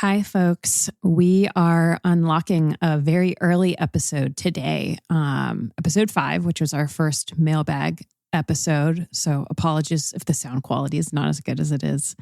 Hi, folks. We are unlocking a very early episode today, episode 5, which was our first mailbag episode. So apologies if the sound quality is not as good as it is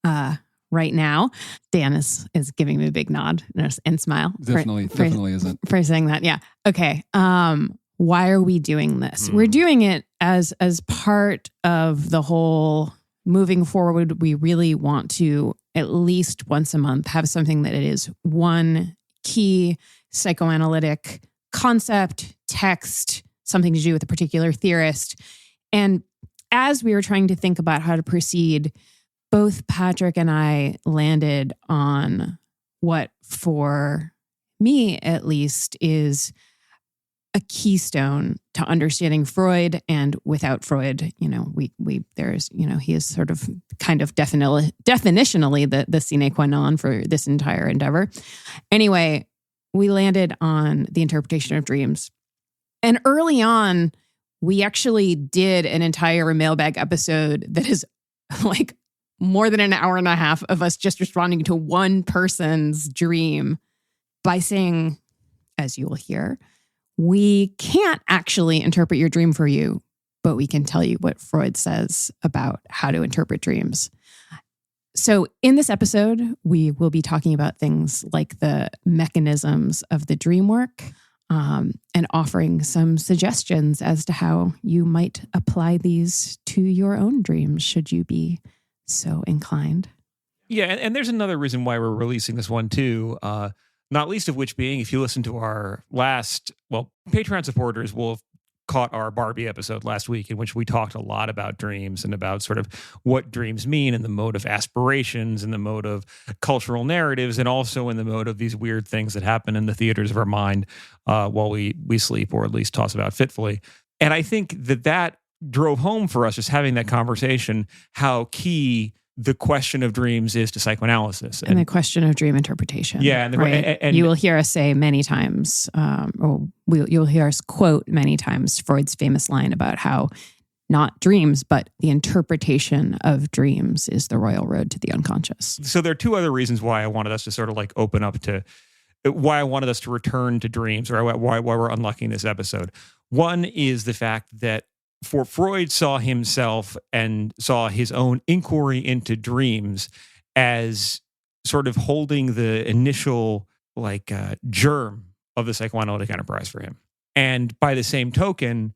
right now. Dan is giving me a big nod and smile. Definitely isn't. For saying that. Yeah. Okay. Why are we doing this? We're doing it as part of the whole moving forward. We really want to at least once a month have something that it is one key psychoanalytic concept, text, something to do with a particular theorist. And as we were trying to think about how to proceed, both Patrick and I landed on what, for me at least, is a keystone to understanding Freud. And without Freud, he is sort of kind of definitionally the sine qua non for this entire endeavor. Anyway, we landed on the interpretation of dreams. And early on, we actually did an entire mailbag episode that is like more than an hour and a half of us just responding to one person's dream by saying, as you will hear, we can't actually interpret your dream for you, but we can tell you what Freud says about how to interpret dreams. So in this episode, we will be talking about things like the mechanisms of the dream work, and offering some suggestions as to how you might apply these to your own dreams, should you be so inclined. Yeah, and there's another reason why we're releasing this one too. Not least of which being, if you listen to our Patreon supporters will have caught our Barbie episode last week, in which we talked a lot about dreams and about sort of what dreams mean and the mode of aspirations and the mode of cultural narratives, and also in the mode of these weird things that happen in the theaters of our mind while we sleep, or at least toss about fitfully. And I think that drove home for us, just having that conversation, how key the question of dreams is to psychoanalysis. And the question of dream interpretation. Yeah. And you will hear us say many times, you'll hear us quote many times Freud's famous line about how not dreams, but the interpretation of dreams is the royal road to the unconscious. So there are two other reasons why I wanted us to sort of like open up to, why I wanted us to return to dreams, or why we're unlocking this episode. One is the fact that for Freud saw himself and saw his own inquiry into dreams as sort of holding the initial germ of the psychoanalytic enterprise for him. And by the same token,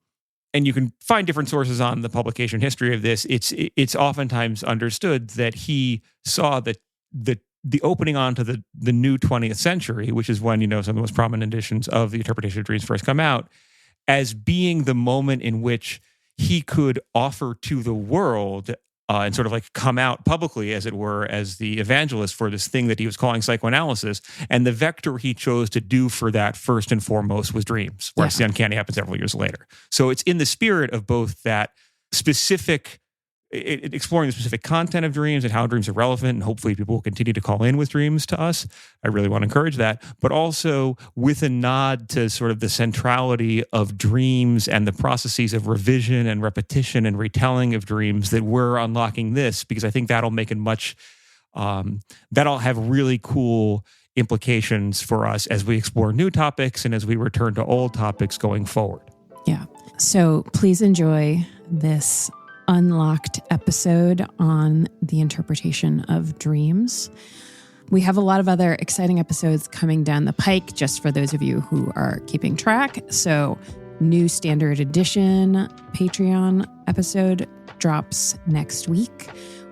and you can find different sources on the publication history of this, it's oftentimes understood that he saw that the opening onto the new 20th century, which is when, some of the most prominent editions of the interpretation of dreams first come out, as being the moment in which he could offer to the world and sort of like come out publicly, as it were, as the evangelist for this thing that he was calling psychoanalysis. And the vector he chose to do for that, first and foremost, was dreams, whereas the uncanny happened several years later. So it's in the spirit of both that specific, exploring the specific content of dreams and how dreams are relevant, and hopefully people will continue to call in with dreams to us. I really want to encourage that, but also with a nod to sort of the centrality of dreams and the processes of revision and repetition and retelling of dreams that we're unlocking this, because I think that'll make it that'll have really cool implications for us as we explore new topics and as we return to old topics going forward. Yeah. So please enjoy this unlocked episode on the interpretation of dreams. We have a lot of other exciting episodes coming down the pike, just for those of you who are keeping track. So, new standard edition Patreon episode drops next week.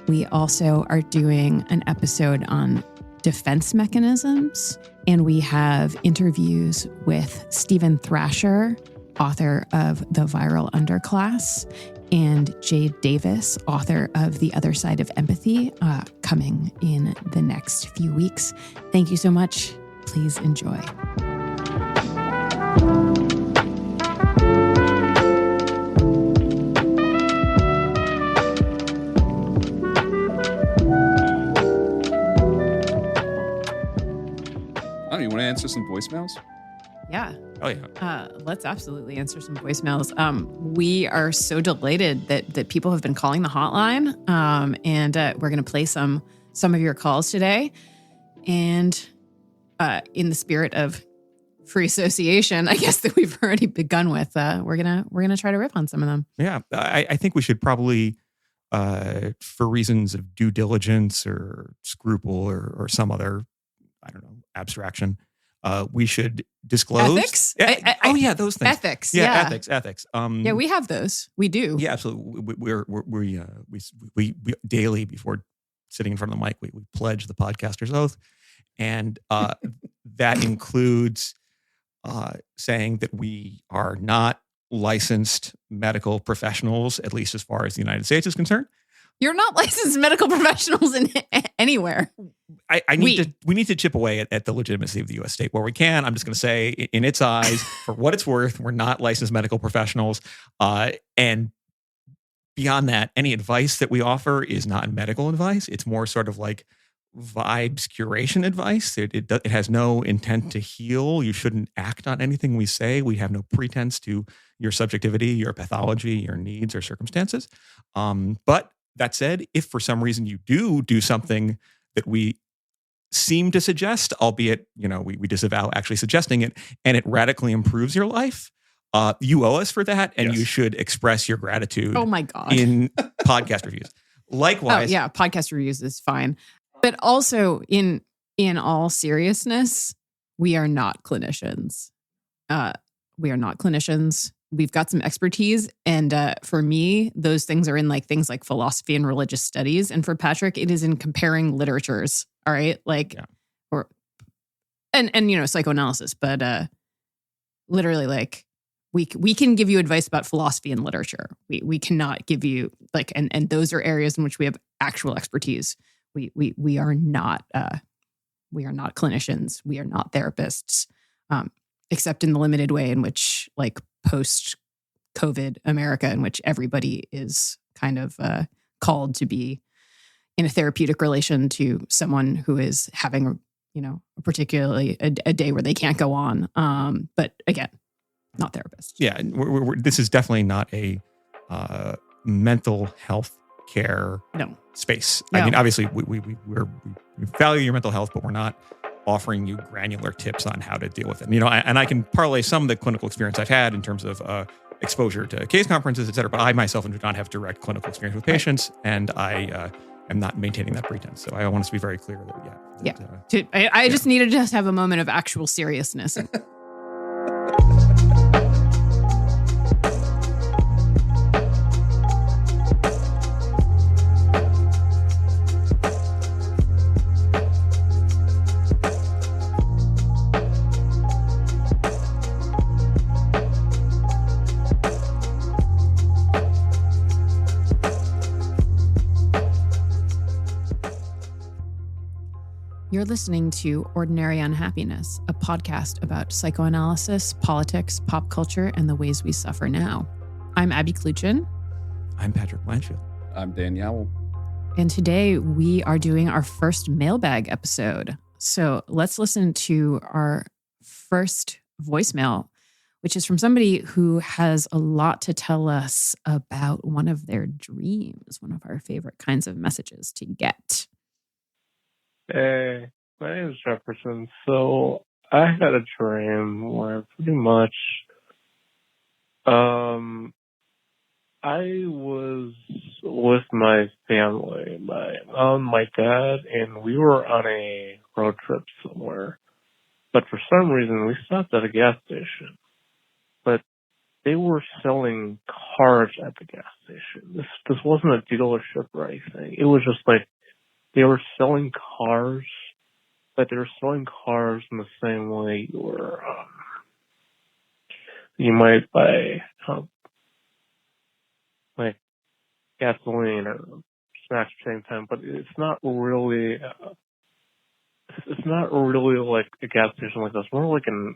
We also are doing an episode on defense mechanisms, and we have interviews with Stephen Thrasher, author of The Viral Underclass, and Jade Davis, author of The Other Side of Empathy, coming in the next few weeks. Thank you so much. Please enjoy. Oh, you want to answer some voicemails? Yeah. Oh, yeah. Let's absolutely answer some voicemails. We are so delighted that people have been calling the hotline, and we're going to play some of your calls today. And in the spirit of free association, I guess, that we've already begun with, we're gonna try to riff on some of them. Yeah, I think we should probably, for reasons of due diligence or scruple or some other, I don't know, abstraction, we should disclose Ethics. Those things. Ethics. Ethics. Yeah, we have those. We do. Yeah, absolutely. We daily before sitting in front of the mic, we pledge the podcaster's oath, and that includes saying that we are not licensed medical professionals, at least as far as the United States is concerned. You're not licensed medical professionals in anywhere. We need to chip away at the legitimacy of the U.S. state where we can. I'm just going to say, in its eyes, for what it's worth, we're not licensed medical professionals. And beyond that, any advice that we offer is not medical advice. It's more sort of like vibes curation advice. It has no intent to heal. You shouldn't act on anything we say. We have no pretense to your subjectivity, your pathology, your needs or circumstances. But that said, if for some reason you do something that we seem to suggest, albeit, we disavow actually suggesting it, and it radically improves your life, you owe us for that, and you should express your gratitude. Oh my God. In podcast reviews. Likewise. Oh yeah, podcast reviews is fine. But also in all seriousness, we are not clinicians. We've got some expertise. And for me, those things are in things like philosophy and religious studies. And for Patrick, it is in comparing literatures. All right. Psychoanalysis, but literally we can give you advice about philosophy and literature. We cannot give you and those are areas in which we have actual expertise. We are not clinicians. We are not therapists, except in the limited way in which post-COVID America, in which everybody is kind of called to be in a therapeutic relation to someone who is having particularly a day where they can't go on. But again, not therapists. Yeah, this is definitely not a mental health care space. No. I mean, obviously, we value your mental health, but we're not offering you granular tips on how to deal with it. And I can parlay some of the clinical experience I've had in terms of exposure to case conferences, et cetera, but I myself do not have direct clinical experience with patients, and I am not maintaining that pretense. So I want us to be very clear that, I just needed to just have a moment of actual seriousness. You're listening to Ordinary Unhappiness, a podcast about psychoanalysis, politics, pop culture, and the ways we suffer now. I'm Abby Kluchin. I'm Patrick Blanchfield. I'm Dan Yowell. And today we are doing our first Mailbag episode. So let's listen to our first voicemail, which is from somebody who has a lot to tell us about one of their dreams, one of our favorite kinds of messages to get. Hey, my name is Jefferson. So I had a dream where pretty much I was with my family, my mom, my dad, and we were on a road trip somewhere. But for some reason, we stopped at a gas station. But they were selling cars at the gas station. This wasn't a dealership or anything. It was just they were selling cars, but they were selling cars in the same way you might buy gasoline or snacks at the same time. But it's not really like a gas station like this. More like an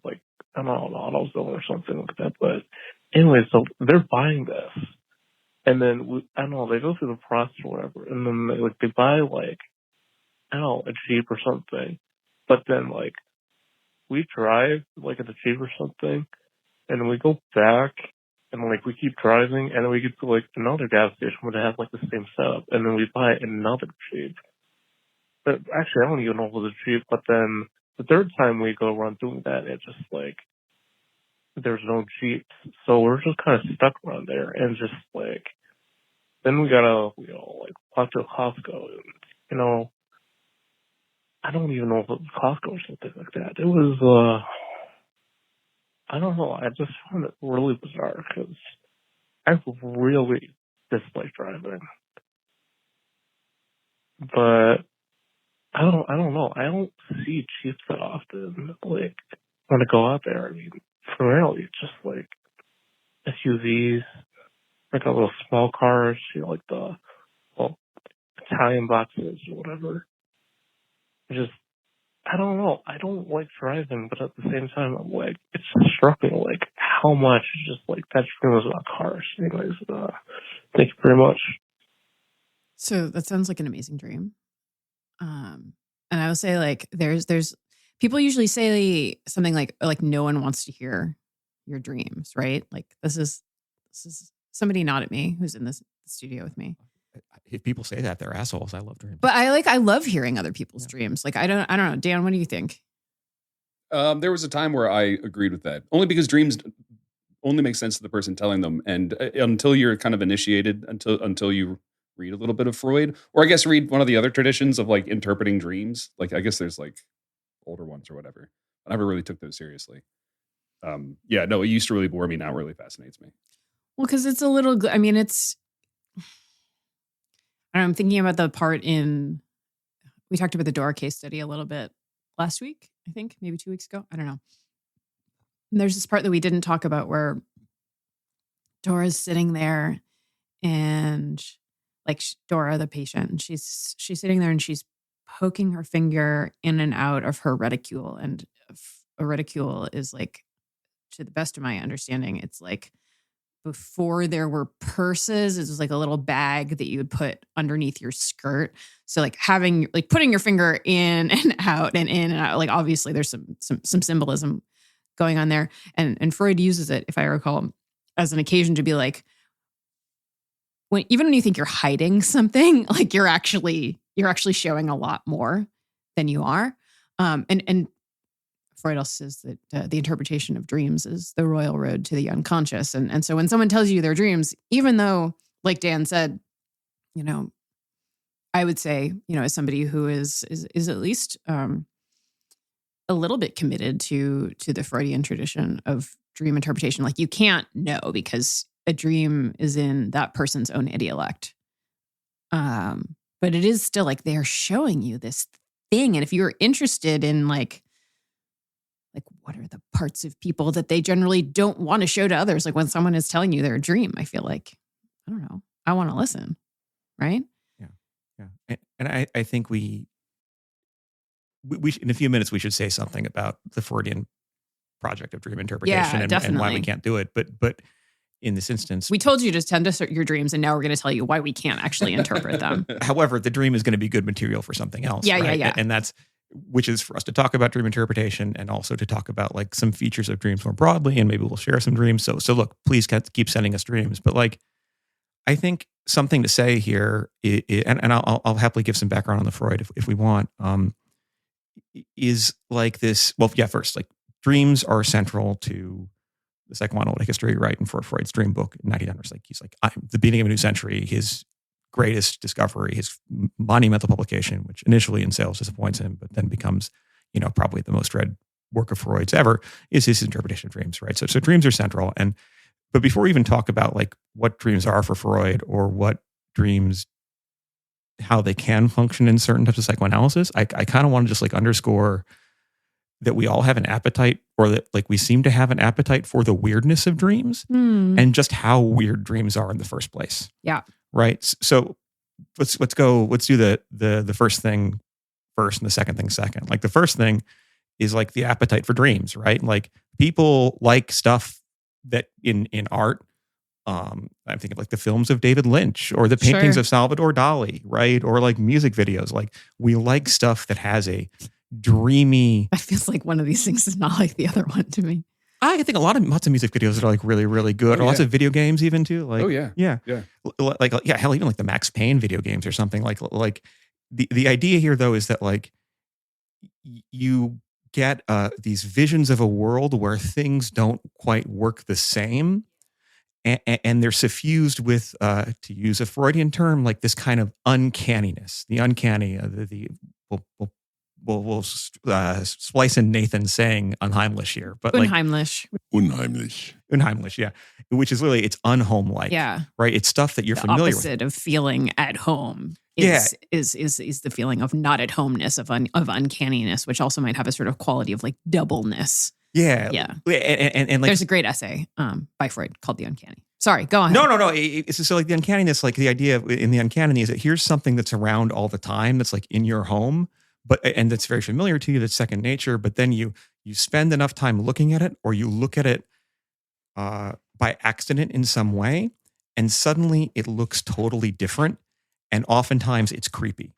an AutoZone or something like that. But anyway, so they're buying this, and then they go through the process or whatever, and then they buy a Jeep or something. But then we drive in a Jeep or something, and we go back and we keep driving, and then we get to another gas station where they have the same setup, and then we buy another Jeep. actually, I don't even know if it was a Jeep, but then the third time we go around doing that, it just like, there's no Jeeps. So we're just kind of stuck around there. And just like, then we gotta, like, walk to Costco. And, I don't even know if it was Costco or something like that. It was, I don't know. I just found it really bizarre because I really dislike driving. But I don't know. I don't see Jeeps that often. Like, when I go out there, I mean, primarily it's just like SUVs, like the little small cars, like the Italian boxes or whatever. Just, I don't know. I don't like driving, but at the same time, I'm like, it's just struck me like how much just like that dream was about cars. Anyways, thank you very much. So that sounds like an amazing dream. And I will say, like, there's people usually say something like no one wants to hear your dreams, right? Like this is somebody not at me who's in this studio with me. If people say that, they're assholes. I love dreams. But I love hearing other people's dreams. Like I don't know, Dan, what do you think? There was a time where I agreed with that, only because dreams only make sense to the person telling them, and until you're kind of initiated, until you read a little bit of Freud, or I guess read one of the other traditions of like interpreting dreams. Like I guess there's like older ones or whatever. I never really took those seriously. Yeah, no, it used to really bore me. Now it really fascinates me. Well, because it's a little. I mean, it's. I'm thinking about the part in. We talked about the Dora case study a little bit last week. I think maybe 2 weeks ago. I don't know. And there's this part that we didn't talk about where Dora's sitting there, and like Dora, the patient, and she's sitting there and she's poking her finger in and out of her reticule. And a reticule is like, to the best of my understanding, it's like before there were purses, it was like a little bag that you would put underneath your skirt. So like putting your finger in and out and in and out, like obviously there's some symbolism going on there. And Freud uses it, if I recall, as an occasion to be like, even when you think you're hiding something, like you're actually showing a lot more than you are. And Freud also says that the interpretation of dreams is the royal road to the unconscious. And so when someone tells you their dreams, even though, like Dan said, I would say, as somebody who is at least a little bit committed to the Freudian tradition of dream interpretation, like you can't know because a dream is in that person's own idiolect. But it is still like they're showing you this thing. And if you're interested in like what are the parts of people that they generally don't want to show to others? Like when someone is telling you their dream, I feel like, I don't know, I want to listen. Right? Yeah. And I think we in a few minutes, we should say something about the Freudian project of dream interpretation and why we can't do it. But in this instance, we told you to tend to your dreams, and now we're going to tell you why we can't actually interpret them. However, the dream is going to be good material for something else. Yeah, right? yeah. And which is for us to talk about dream interpretation and also to talk about like some features of dreams more broadly, and maybe we'll share some dreams. So look, please keep sending us dreams. But like, I think something to say here, and I'll happily give some background on the Freud if we want, is like this. Well, yeah, first, like dreams are central to the psychoanalytic history, right? And for Freud's dream book, 1900s, like he's like, the beginning of a new century, his greatest discovery, his monumental publication, which initially in sales disappoints him, but then becomes, probably the most read work of Freud's ever, is his interpretation of dreams, right? So dreams are central. But before we even talk about like what dreams are for Freud or what dreams, how they can function in certain types of psychoanalysis, I kind of want to just like underscore that we all have an appetite, or that like we seem to have an appetite for the weirdness of dreams and just how weird dreams are in the first place. Yeah. Right. So let's do the first thing first and the second thing second. Like the first thing is like the appetite for dreams, right? Like people like stuff that in art, I'm thinking of like the films of David Lynch or the paintings of Salvador Dali, right? Or like music videos. Like we like stuff that has a dreamy. That feels like one of these things is not like the other one to me. I think lots of music videos that are like really, really good. Or lots of video games even too. Like, yeah. Hell, even like the Max Payne video games or something like the idea here, though, is that like you get these visions of a world where things don't quite work the same. And they're suffused with, to use a Freudian term, like this kind of uncanniness. The uncanny, we'll splice in Nathan saying unheimlich here, but Unheimlich. Unheimlich, yeah, which is literally it's unhomelike. Yeah, right. It's stuff that you're the familiar opposite of feeling at home. Is the feeling of not at homeness, of uncanniness, which also might have a sort of quality of like doubleness. Yeah. And like, there's a great essay by Freud called The Uncanny. Sorry, go on. No. It's just like the uncanniness, like the idea in the uncanny is that here's something that's around all the time that's like in your home, and that's very familiar to you, that's second nature, but then you spend enough time looking at it, or you look at it by accident in some way, and suddenly it looks totally different. And oftentimes it's creepy,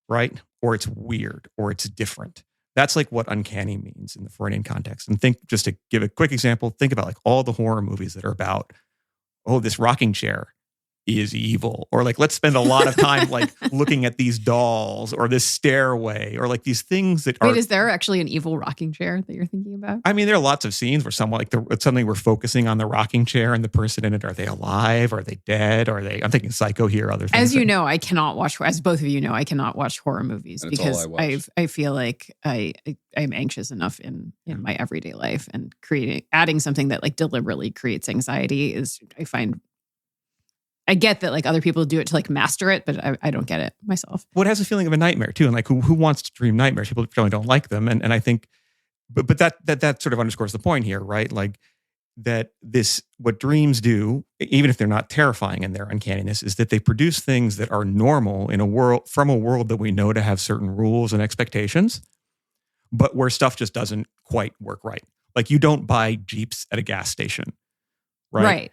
right? Or it's weird, or it's different. That's like what uncanny means in the Freudian context. And think, just to give a quick example, think about like all the horror movies that are about, oh, this rocking chair is evil. Or like, let's spend a lot of time like looking at these dolls or this stairway or like these things that are. Wait, is there actually an evil rocking chair that you're thinking about? I mean, there are lots of scenes where suddenly we're focusing on the rocking chair and the person in it. Are they alive? Are they dead? I'm thinking Psycho here, other things. As you know, I cannot watch, as both of you know, I cannot watch horror movies because I feel like I'm anxious enough in my everyday life, and adding something that like deliberately creates anxiety I get that like other people do it to like master it, but I don't get it myself. Well, it has a feeling of a nightmare too. And like who wants to dream nightmares? People generally don't like them. And I think, but that sort of underscores the point here, right? Like what dreams do, even if they're not terrifying in their uncanniness, is that they produce things that are normal in a world that we know to have certain rules and expectations, but where stuff just doesn't quite work right. Like you don't buy Jeeps at a gas station, right?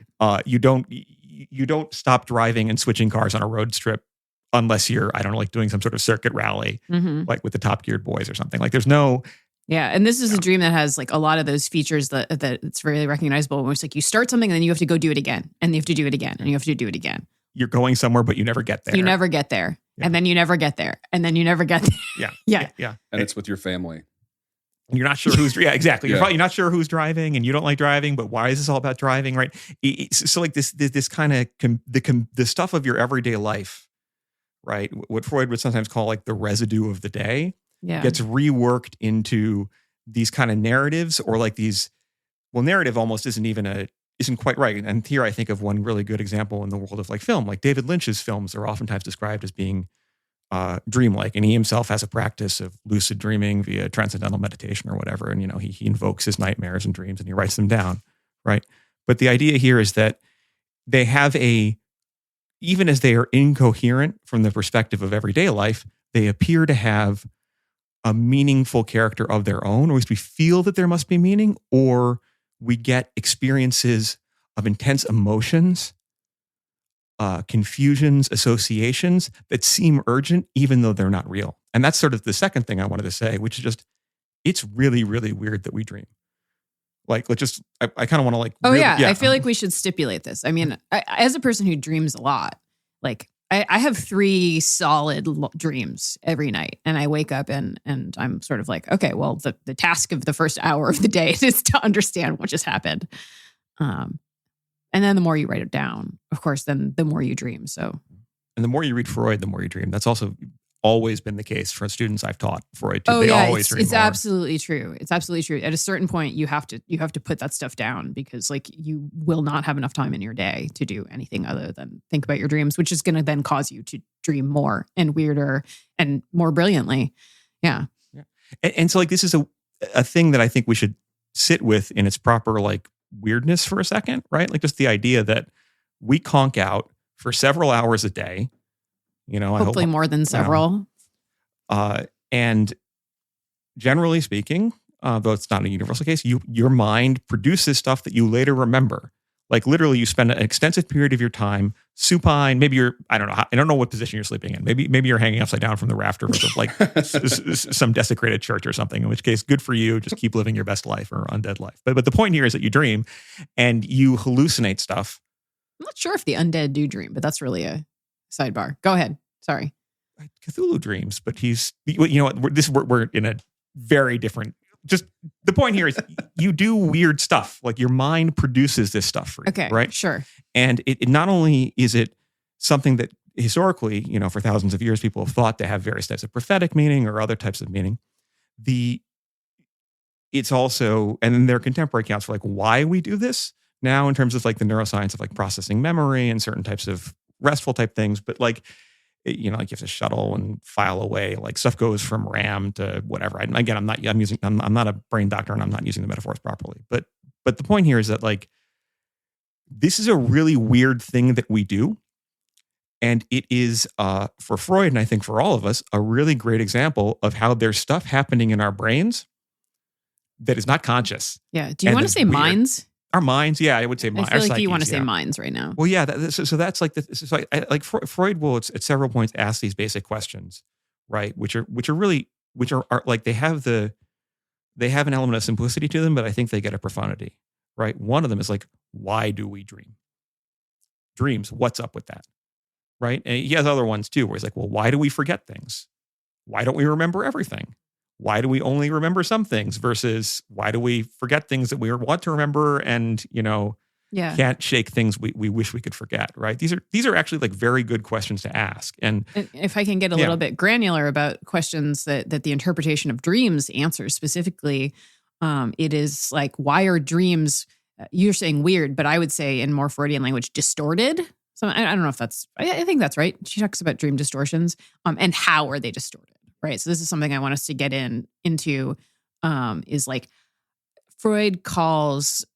You don't stop driving and switching cars on a road trip unless you're, I don't know, like doing some sort of circuit rally, like with the Top Geared Boys or something. Like there's no. Yeah. And this is a dream that has like a lot of those features that it's really recognizable. Where it's like you start something and then you have to go do it again, and you have to do it again, and you have to do it again. You're going somewhere, but you never get there. You never get there. Yeah. And then you never get there. And then you never get there. Yeah. And it's with your family. You're not sure who's, yeah, exactly. You're probably not sure who's driving, and you don't like driving, but why is this all about driving, right? So like this kind of, the stuff of your everyday life, right? What Freud would sometimes call like the residue of the day gets reworked into these kind of narratives, or like narrative almost isn't quite right. And here I think of one really good example in the world of like film, like David Lynch's films are oftentimes described as being dreamlike, and he himself has a practice of lucid dreaming via transcendental meditation or whatever. And, he invokes his nightmares and dreams and he writes them down. Right. But the idea here is that they have even as they are incoherent from the perspective of everyday life, they appear to have a meaningful character of their own, or at least we feel that there must be meaning, or we get experiences of intense emotions, confusions, associations that seem urgent, even though they're not real. And that's sort of the second thing I wanted to say, which is just, it's really, really weird that we dream. Like, let's just, I kind of want to like. Oh, really, yeah. I feel like we should stipulate this. I mean, as a person who dreams a lot, like I have 3 solid dreams every night, and I wake up and I'm sort of like, okay, well, the task of the first hour of the day is to understand what just happened. And then the more you write it down, of course, then the more you dream. So, and the more you read Freud, the more you dream. That's also always been the case for students I've taught Freud too. Oh, they yeah, always dream it's more. absolutely true. It's absolutely true. At a certain point, you have to put that stuff down, because like you will not have enough time in your day to do anything other than think about your dreams, which is going to then cause you to dream more and weirder and more brilliantly. Yeah. And so like this is a thing that I think we should sit with in its proper like weirdness for a second, right? Like just the idea that we conk out for several hours a day, hopefully more than several. And generally speaking, though it's not a universal case, your mind produces stuff that you later remember. Like literally you spend an extensive period of your time supine. Maybe I don't know what position you're sleeping in. Maybe you're hanging upside down from the rafters of like some desecrated church or something, in which case, good for you. Just keep living your best life or undead life. But the point here is that you dream and you hallucinate stuff. I'm not sure if the undead do dream, but that's really a sidebar. Go ahead. Sorry. Cthulhu dreams, but he's, you know what, we're in a very different, just the point here is you do weird stuff. Like your mind produces this stuff for you, Okay, right? sure. And it not only is it something that historically, you know, for thousands of years, people have thought to have various types of prophetic meaning or other types of meaning. It's also, and then there are contemporary accounts for like why we do this now in terms of like the neuroscience of like processing memory and certain types of restful type things. But like, you know, like you have to shuttle and file away, like stuff goes from RAM to whatever. Again, I'm not a brain doctor and I'm not using the metaphors properly. But the point here is that like, this is a really weird thing that we do. And it is, for Freud, and I think for all of us, a really great example of how there's stuff happening in our brains that is not conscious. Yeah. Do you want to say minds? Our minds, yeah, I would say minds. I feel like you want to say minds right now. Well, yeah. So that's like like Freud will at several points ask these basic questions, right? Which are like they have an element of simplicity to them, but I think they get a profundity, right? One of them is like, why do we dream? Dreams. What's up with that? Right. And he has other ones too, where he's like, well, why do we forget things? Why don't we remember everything? Why do we only remember some things versus why do we forget things that we want to remember and, you know, can't shake things we wish we could forget, right? These are actually like very good questions to ask. And if I can get a little bit granular about questions that the interpretation of dreams answers specifically, it is like, why are dreams, you're saying weird, but I would say in more Freudian language, distorted. So I don't know if that's, I think that's right. She talks about dream distortions and how are they distorted, right? So this is something I want us to get into is like Freud calls,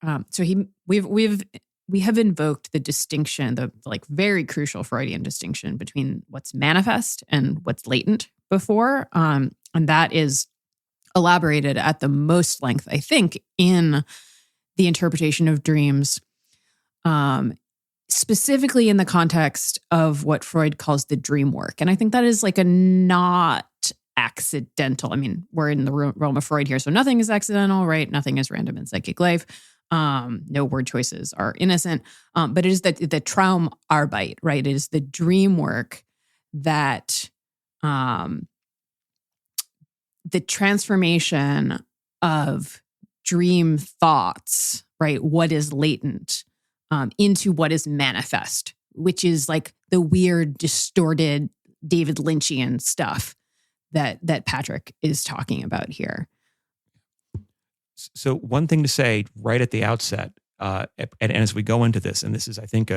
we have invoked the distinction, the like very crucial Freudian distinction between what's manifest and what's latent before. And that is elaborated at the most length, I think, in the interpretation of dreams, specifically in the context of what Freud calls the dream work. And I think that is like a not accidental. I mean, we're in the realm of Freud here, so nothing is accidental, right? Nothing is random in psychic life. No word choices are innocent. But it is the Traumarbeit, right? It is the dream work that the transformation of dream thoughts, right? What is latent into what is manifest, which is like the weird, distorted David Lynchian stuff that Patrick is talking about here. So one thing to say right at the outset, and as we go into this, and this is, I think,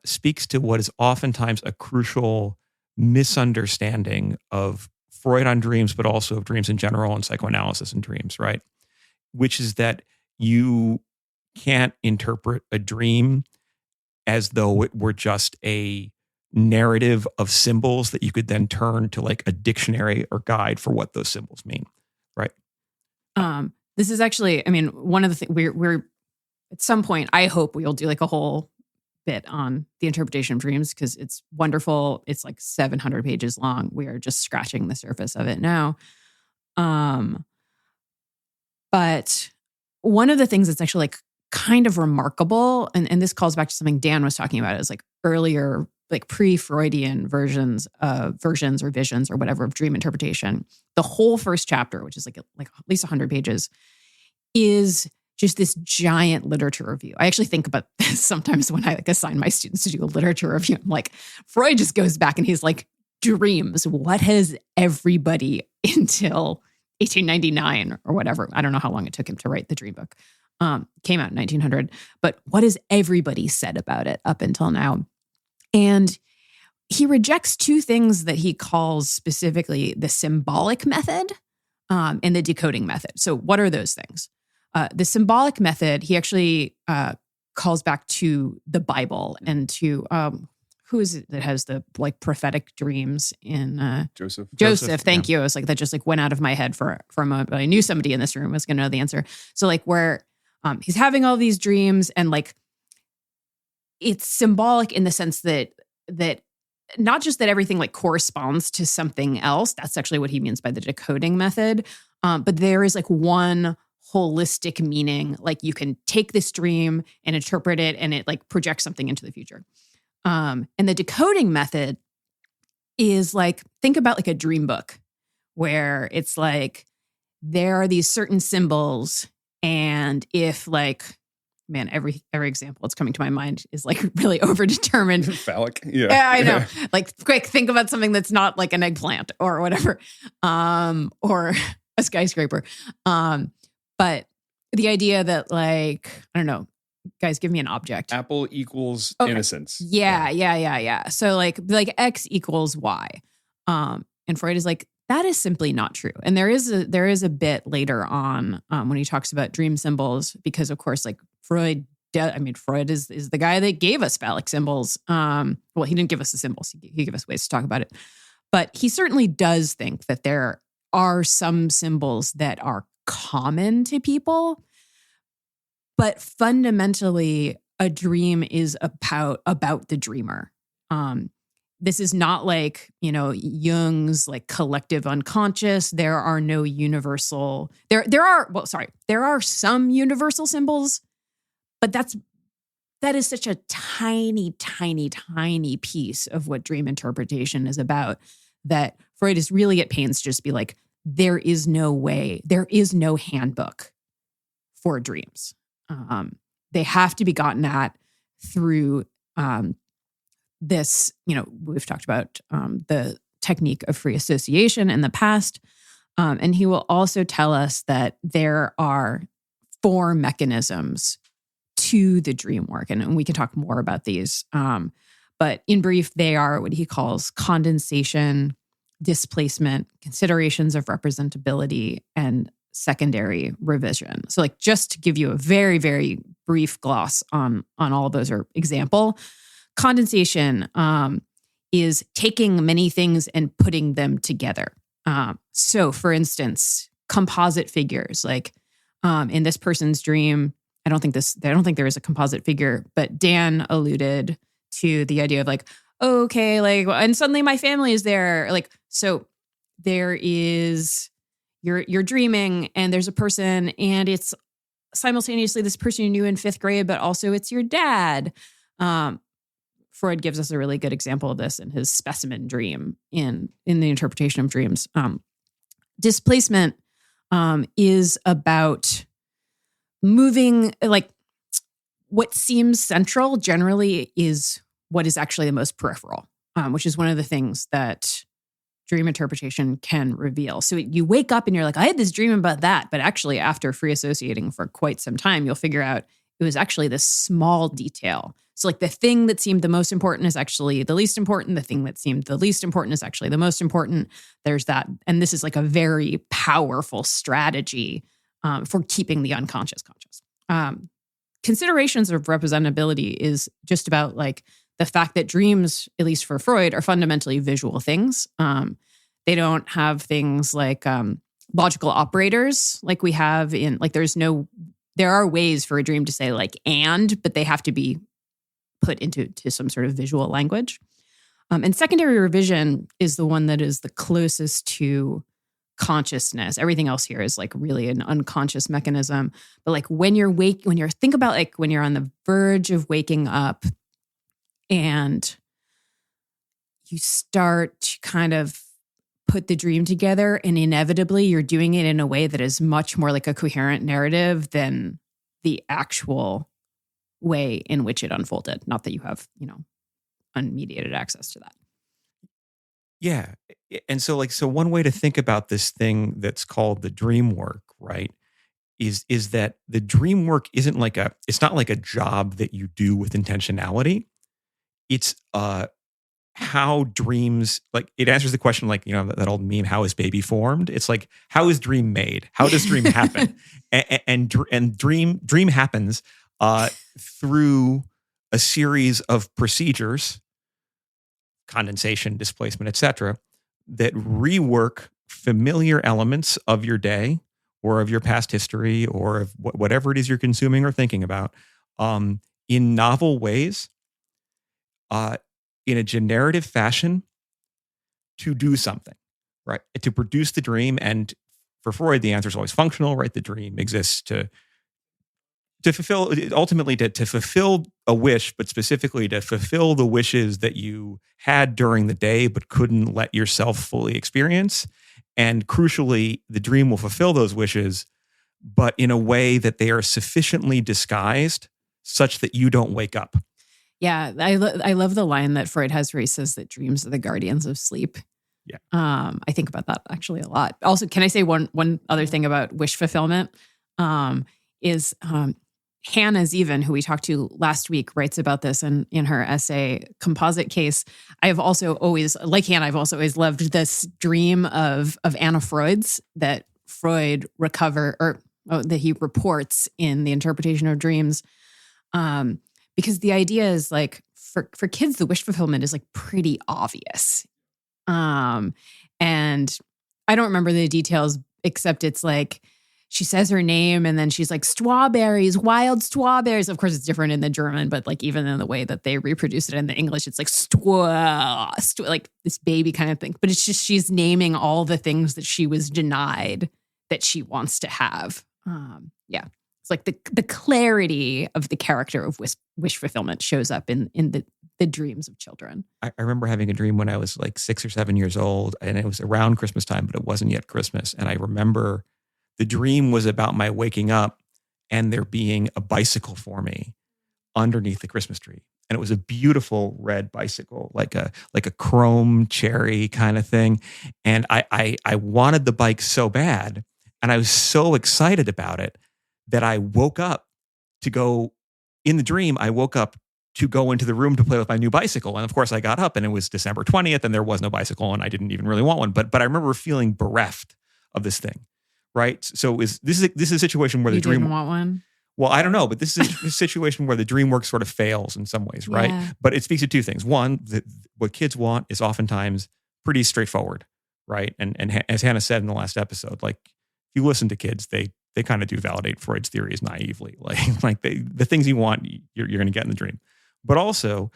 speaks to what is oftentimes a crucial misunderstanding of Freud on dreams, but also of dreams in general and psychoanalysis and dreams, right? Which is that you can't interpret a dream as though it were just a narrative of symbols that you could then turn to like a dictionary or guide for what those symbols mean, right? This is actually, I mean, one of the things we're at some point, I hope we'll do like a whole bit on the interpretation of dreams because it's wonderful. It's like 700 pages long. We are just scratching the surface of it now. But one of the things that's actually like kind of remarkable, and this calls back to something Dan was talking about, is like earlier, like pre-Freudian versions or visions or whatever of dream interpretation. The whole first chapter, which is like at least 100 pages, is just this giant literature review. I actually think about this sometimes when I like assign my students to do a literature review. I'm like, Freud just goes back and he's like, dreams, what has everybody until 1899 or whatever, I don't know how long it took him to write the dream book, came out in 1900, but what has everybody said about it up until now? And he rejects two things that he calls specifically the symbolic method and the decoding method. So what are those things? The symbolic method, he actually calls back to the Bible and to, who is it that has the like prophetic dreams in Joseph, thank you. It was like, that just like went out of my head for a moment, but I knew somebody in this room was going to know the answer. So like where he's having all these dreams and like, it's symbolic in the sense that not just that everything like corresponds to something else. That's actually what he means by the decoding method. But there is like one holistic meaning. Like you can take this dream and interpret it and it like projects something into the future. And the decoding method is like, think about like a dream book where it's like, there are these certain symbols. And if like, man, every example that's coming to my mind is like really overdetermined. Phallic. Yeah. Yeah, I know. Like, quick, think about something that's not like an eggplant or whatever, or a skyscraper. But the idea that like, I don't know, guys, give me an object. Apple equals Okay. innocence. Yeah. So like X equals Y. And Freud is like, that is simply not true. And there is a bit later on when he talks about dream symbols, because of course, like Freud is the guy that gave us phallic symbols. Well, he didn't give us the symbols. He gave us ways to talk about it. But he certainly does think that there are some symbols that are common to people. But fundamentally, a dream is about the dreamer. This is not like, Jung's like collective unconscious. There are no universal, there are some universal symbols, but that is such a tiny, tiny, tiny piece of what dream interpretation is about, that Freud is really at pains to just be like, there is no handbook for dreams. They have to be gotten at through this, we've talked about the technique of free association in the past. And he will also tell us that there are 4 mechanisms to the dream work. And we can talk more about these. But in brief, they are what he calls condensation, displacement, considerations of representability, and secondary revision. So like, just to give you a very, very brief gloss on all of those, or example, condensation is taking many things and putting them together. So for instance, composite figures, like in this person's dream, I don't think there is a composite figure, but Dan alluded to the idea of like, okay, like, and suddenly my family is there. Like, so there is, you're dreaming and there's a person, and it's simultaneously this person you knew in 5th grade, but also it's your dad. Freud gives us a really good example of this in his specimen dream in the interpretation of dreams. Displacement is about moving, like what seems central generally is what is actually the most peripheral, which is one of the things that dream interpretation can reveal. So you wake up and you're like, I had this dream about that. But actually, after free associating for quite some time, you'll figure out it was actually this small detail. So like the thing that seemed the most important is actually the least important. The thing that seemed the least important is actually the most important. There's that. And this is like a very powerful strategy for keeping the unconscious conscious. Considerations of representability is just about like the fact that dreams, at least for Freud, are fundamentally visual things. They don't have things like logical operators like we have in, like there are ways for a dream to say like but they have to be put into some sort of visual language. And secondary revision is the one that is the closest to consciousness. Everything else here is like really an unconscious mechanism. But like when you're think about like when you're on the verge of waking up and you start to kind of put the dream together, and inevitably you're doing it in a way that is much more like a coherent narrative than the actual way in which it unfolded. Not that you have, unmediated access to that. Yeah. And so one way to think about this thing that's called the dream work, right, is that the dream work isn't like it's not like a job that you do with intentionality. It's how dreams, like it answers the question, like, that old meme, how is baby formed? It's like, how is dream made? How does dream happen? and dream happens through a series of procedures, condensation, displacement, etc., that rework familiar elements of your day or of your past history or of whatever it is you're consuming or thinking about in novel ways, in a generative fashion to do something, right? To produce the dream. And for Freud, the answer is always functional, right? The dream exists to to fulfill ultimately to fulfill a wish, but specifically to fulfill the wishes that you had during the day but couldn't let yourself fully experience. And crucially, the dream will fulfill those wishes, but in a way that they are sufficiently disguised such that you don't wake up. Yeah, I love the line that Freud has where he says that dreams are the guardians of sleep. Yeah. I think about that actually a lot. Also, can I say one other thing about wish fulfillment? Is Hannah Zeven, who we talked to last week, writes about this in her essay Composite Case. I have also always, like Hannah, I've also always loved this dream of Anna Freud's that Freud that he reports in the interpretation of dreams. Because the idea is like for kids, the wish fulfillment is like pretty obvious. And I don't remember the details, except it's like she says her name and then she's like, strawberries, wild strawberries. Of course, it's different in the German, but like even in the way that they reproduce it in the English, it's like like this baby kind of thing. But it's just she's naming all the things that she was denied that she wants to have. Yeah. It's like the clarity of the character of wish fulfillment shows up in the dreams of children. I remember having a dream when I was like 6 or 7 years old, and it was around Christmas time, but it wasn't yet Christmas. And I remember the dream was about my waking up and there being a bicycle for me underneath the Christmas tree. And it was a beautiful red bicycle, like a chrome cherry kind of thing. And I wanted the bike so bad, and I was so excited about it that I woke up to go, in the dream, I woke up to go into the room to play with my new bicycle. And of course I got up and it was December 20th and there was no bicycle and I didn't even really want one. But I remember feeling bereft of this thing, right? So this is a situation where the dream... You didn't want one? Well, I don't know, but this is a situation where the dream work sort of fails in some ways, right? Yeah. But it speaks to two things. One, what kids want is oftentimes pretty straightforward, right? And as Hannah said in the last episode, like if you listen to kids, they kind of do validate Freud's theories naively. Like the things you want, you're going to get in the dream. But also,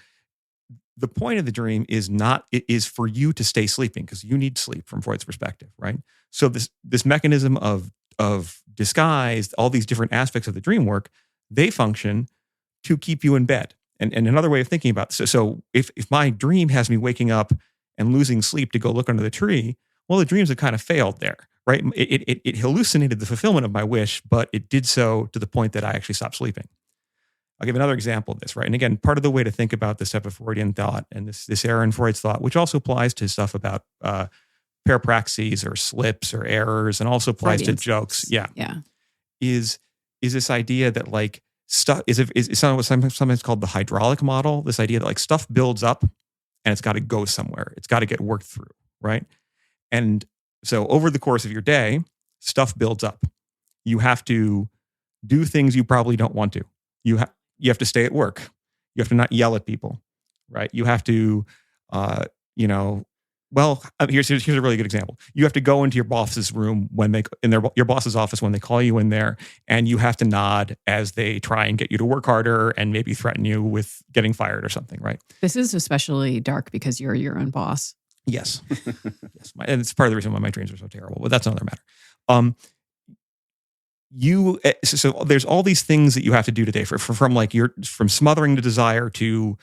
the point of the dream is for you to stay sleeping because you need sleep from Freud's perspective, right? So this mechanism of disguise, all these different aspects of the dream work, they function to keep you in bed. And another way of thinking about this, so if my dream has me waking up and losing sleep to go look under the tree, well, the dreams have kind of failed there, right? It hallucinated the fulfillment of my wish, but it did so to the point that I actually stopped sleeping. I'll give another example of this, right? And again, part of the way to think about this type of Freudian thought and this error in Freud's thought, which also applies to stuff about parapraxes or slips or errors, and also applies Freudian to jokes. slips. Yeah. Is this idea that like stuff is sometimes called the hydraulic model, this idea that like stuff builds up and it's got to go somewhere. It's got to get worked through, right? And so over the course of your day, stuff builds up. You have to do things you probably don't want to. You have to stay at work. You have to not yell at people, right? You have to, here's a really good example. You have to go into your boss's room your boss's office when they call you in there, and you have to nod as they try and get you to work harder and maybe threaten you with getting fired or something, right? This is especially dark because you're your own boss. Yes. Yes. And it's part of the reason why my dreams are so terrible, but that's another matter. So there's all these things that you have to do today from smothering the desire to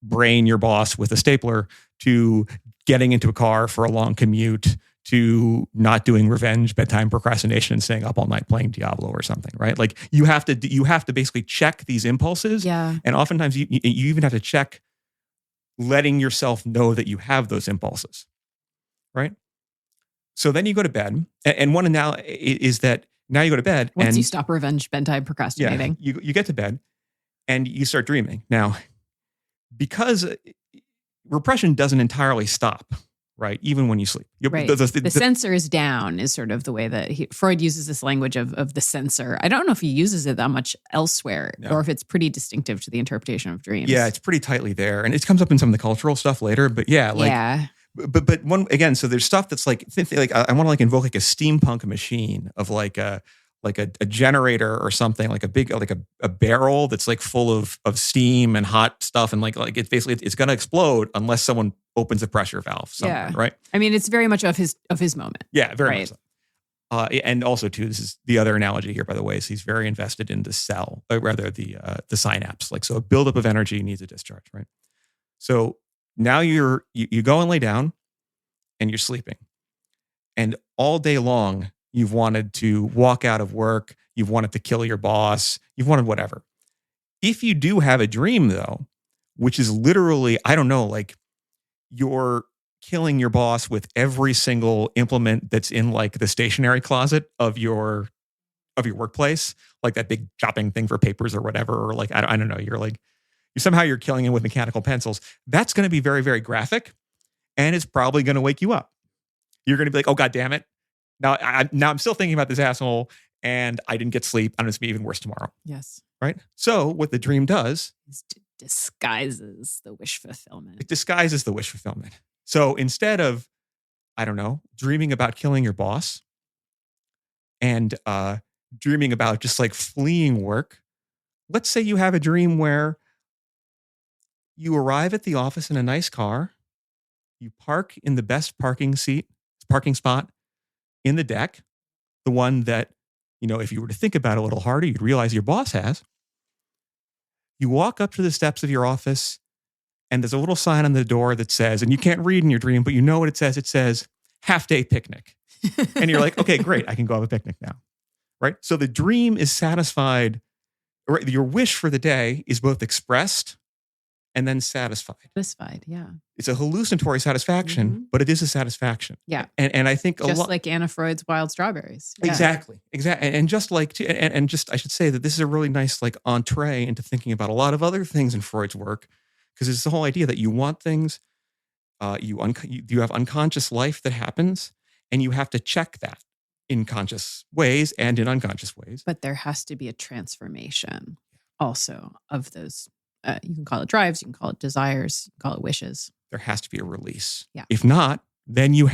brain your boss with a stapler, to getting into a car for a long commute, to not doing revenge bedtime procrastination and staying up all night playing Diablo or something, right? Like you have to basically check these impulses. Yeah. And oftentimes you even have to check letting yourself know that you have those impulses, right? So then you go to bed, and one now is that now you go to bed. Once you stop revenge bedtime procrastinating. Yeah, you get to bed and you start dreaming. Now, because repression doesn't entirely stop, right? Even when you sleep. Right. The censor is down is sort of the way that Freud uses this language of the censor. I don't know if he uses it that much elsewhere or if it's pretty distinctive to the interpretation of dreams. Yeah, it's pretty tightly there. And it comes up in some of the cultural stuff later. But yeah. But one again, so there's stuff that's like I want to like invoke like a steampunk machine of like a generator or something, like a big a barrel that's like full of steam and hot stuff, and like it's basically it's gonna explode unless someone opens a pressure valve somewhere, right? I mean, it's very much of his moment. Yeah, very much so. And also, too, this is the other analogy here, by the way, is he's very invested in the cell, or rather the synapse. Like, so a buildup of energy needs a discharge, right? So now you go and lay down and you're sleeping. And all day long, you've wanted to walk out of work. You've wanted to kill your boss. You've wanted whatever. If you do have a dream, though, which is literally, I don't know, like you're killing your boss with every single implement that's in like the stationery closet of your workplace, like that big chopping thing for papers or whatever, or like, I don't know, you're killing him with mechanical pencils. That's going to be very, very graphic, and it's probably going to wake you up. You're going to be like, oh, God damn it. Now I'm still thinking about this asshole, and I didn't get sleep. I'm going to be even worse tomorrow. Yes. Right? So what the dream does is disguises the wish fulfillment. It disguises the wish fulfillment. So instead of, I don't know, dreaming about killing your boss and dreaming about just like fleeing work, let's say you have a dream where you arrive at the office in a nice car, you park in the best parking spot in the deck, the one that, if you were to think about it a little harder, you'd realize your boss has. You walk up to the steps of your office, and there's a little sign on the door that says, and you can't read in your dream, but you know what it says. It says, half-day picnic. And you're like, okay, great. I can go have a picnic now. Right? So the dream is satisfied. Or your wish for the day is both expressed and then satisfied. Satisfied, yeah. It's a hallucinatory satisfaction, but it is a satisfaction. Yeah. And I think just like Anna Freud's wild strawberries. Yeah. Exactly. And just like, and just, I should say that this is a really nice like entree into thinking about a lot of other things in Freud's work, because it's the whole idea that you want things, you have unconscious life that happens, and you have to check that in conscious ways and in unconscious ways. But there has to be a transformation also of those. You can call it drives, you can call it desires, you can call it wishes. There has to be a release. Yeah. If not, then you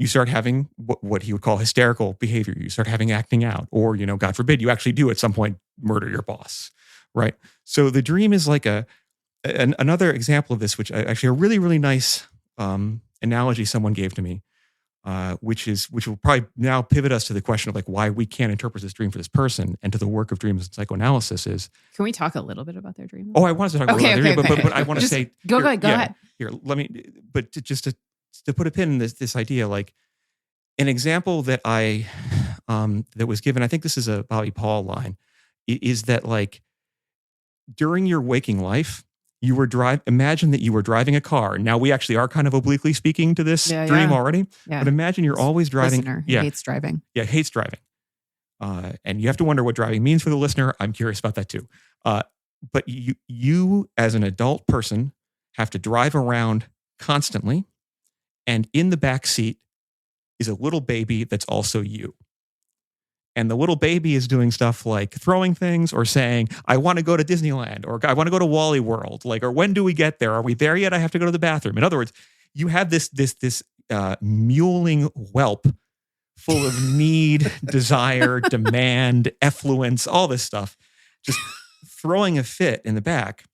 start having what he would call hysterical behavior. You start having acting out, or, God forbid, you actually do at some point murder your boss, right? So the dream is like another example of this, which actually a really, really nice analogy someone gave to me, which will probably now pivot us to the question of like why we can't interpret this dream for this person, and to the work of dreams and psychoanalysis is. Can we talk a little bit about their dream? Oh, I wanted to talk about their dream, but I want to say go ahead. Here, let me. But to put a pin in this idea, like an example that that was given, I think this is a Bobby Paul line, is that like during your waking life, imagine that you were driving a car. Now we actually are kind of obliquely speaking to this dream already, but imagine you're always driving. Listener who hates driving. Yeah, hates driving. And you have to wonder what driving means for the listener. I'm curious about that too. But you as an adult person have to drive around constantly, and in the back seat is a little baby that's also you. And the little baby is doing stuff like throwing things or saying, I want to go to Disneyland, or I want to go to Wally World, or when do we get there? Are we there yet? I have to go to the bathroom. In other words, you have this mewling whelp full of need, desire, demand, effluence, all this stuff, just throwing a fit in the back.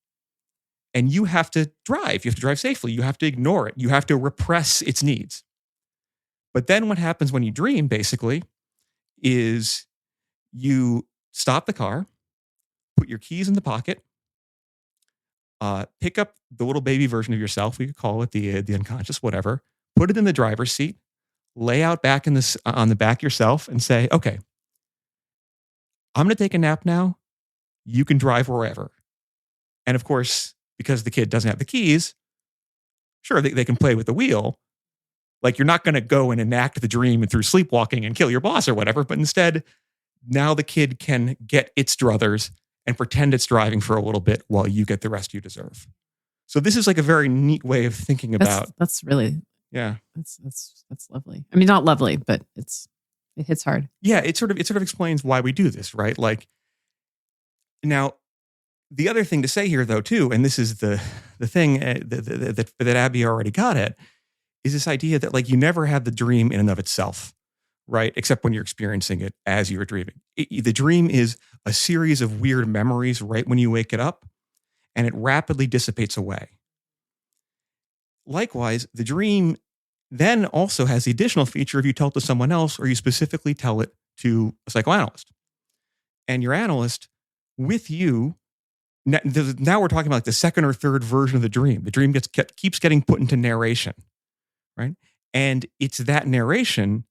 And you have to drive. You have to drive safely. You have to ignore it. You have to repress its needs. But then what happens when you dream, basically, is you stop the car, put your keys in the pocket, pick up the little baby version of yourself, we could call it the unconscious, whatever, put it in the driver's seat, lay out back on the back yourself and say, okay, I'm going to take a nap now. You can drive wherever. And of course, because the kid doesn't have the keys, sure, they can play with the wheel. Like, you're not going to go and enact the dream and through sleepwalking and kill your boss or whatever, but instead, now the kid can get its druthers and pretend it's driving for a little bit while you get the rest you deserve. So this is like a very neat way of thinking about. That's really, yeah. That's lovely. I mean, not lovely, but it hits hard. Yeah, it sort of explains why we do this, right? Like, now, the other thing to say here, though, too, and this is the thing that Abby already got at, is this idea that like you never have the dream in and of itself, right? Except when you're experiencing it as you're dreaming. The dream is a series of weird memories right when you wake it up, and it rapidly dissipates away. Likewise, the dream then also has the additional feature if you tell it to someone else or you specifically tell it to a psychoanalyst. And your analyst with you, now we're talking about like the second or third version of the dream. The dream keeps getting put into narration, right? And it's that narration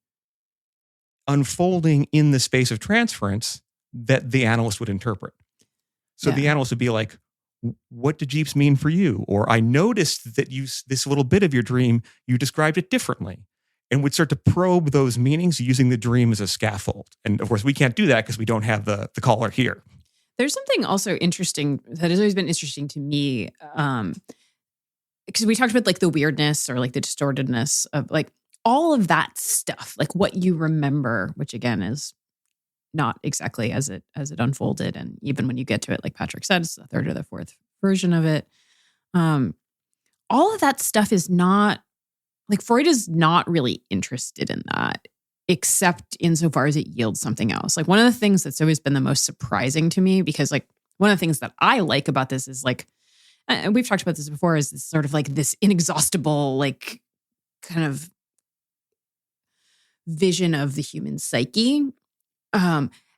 unfolding in the space of transference that the analyst would interpret. So the analyst would be like, what did Jeeps mean for you? Or I noticed that this little bit of your dream, you described it differently, and would start to probe those meanings using the dream as a scaffold. And of course, we can't do that because we don't have the caller here. There's something also interesting that has always been interesting to me, because we talked about like the weirdness or like the distortedness of like all of that stuff, like what you remember, which again is not exactly as it unfolded. And even when you get to it, like Patrick said, it's the third or the fourth version of it. All of that stuff is not, like Freud is not really interested in that, except insofar as it yields something else. Like one of the things that's always been the most surprising to me, because like one of the things that I like about this is like, and we've talked about this before, is this sort of like this inexhaustible, like kind of vision of the human psyche.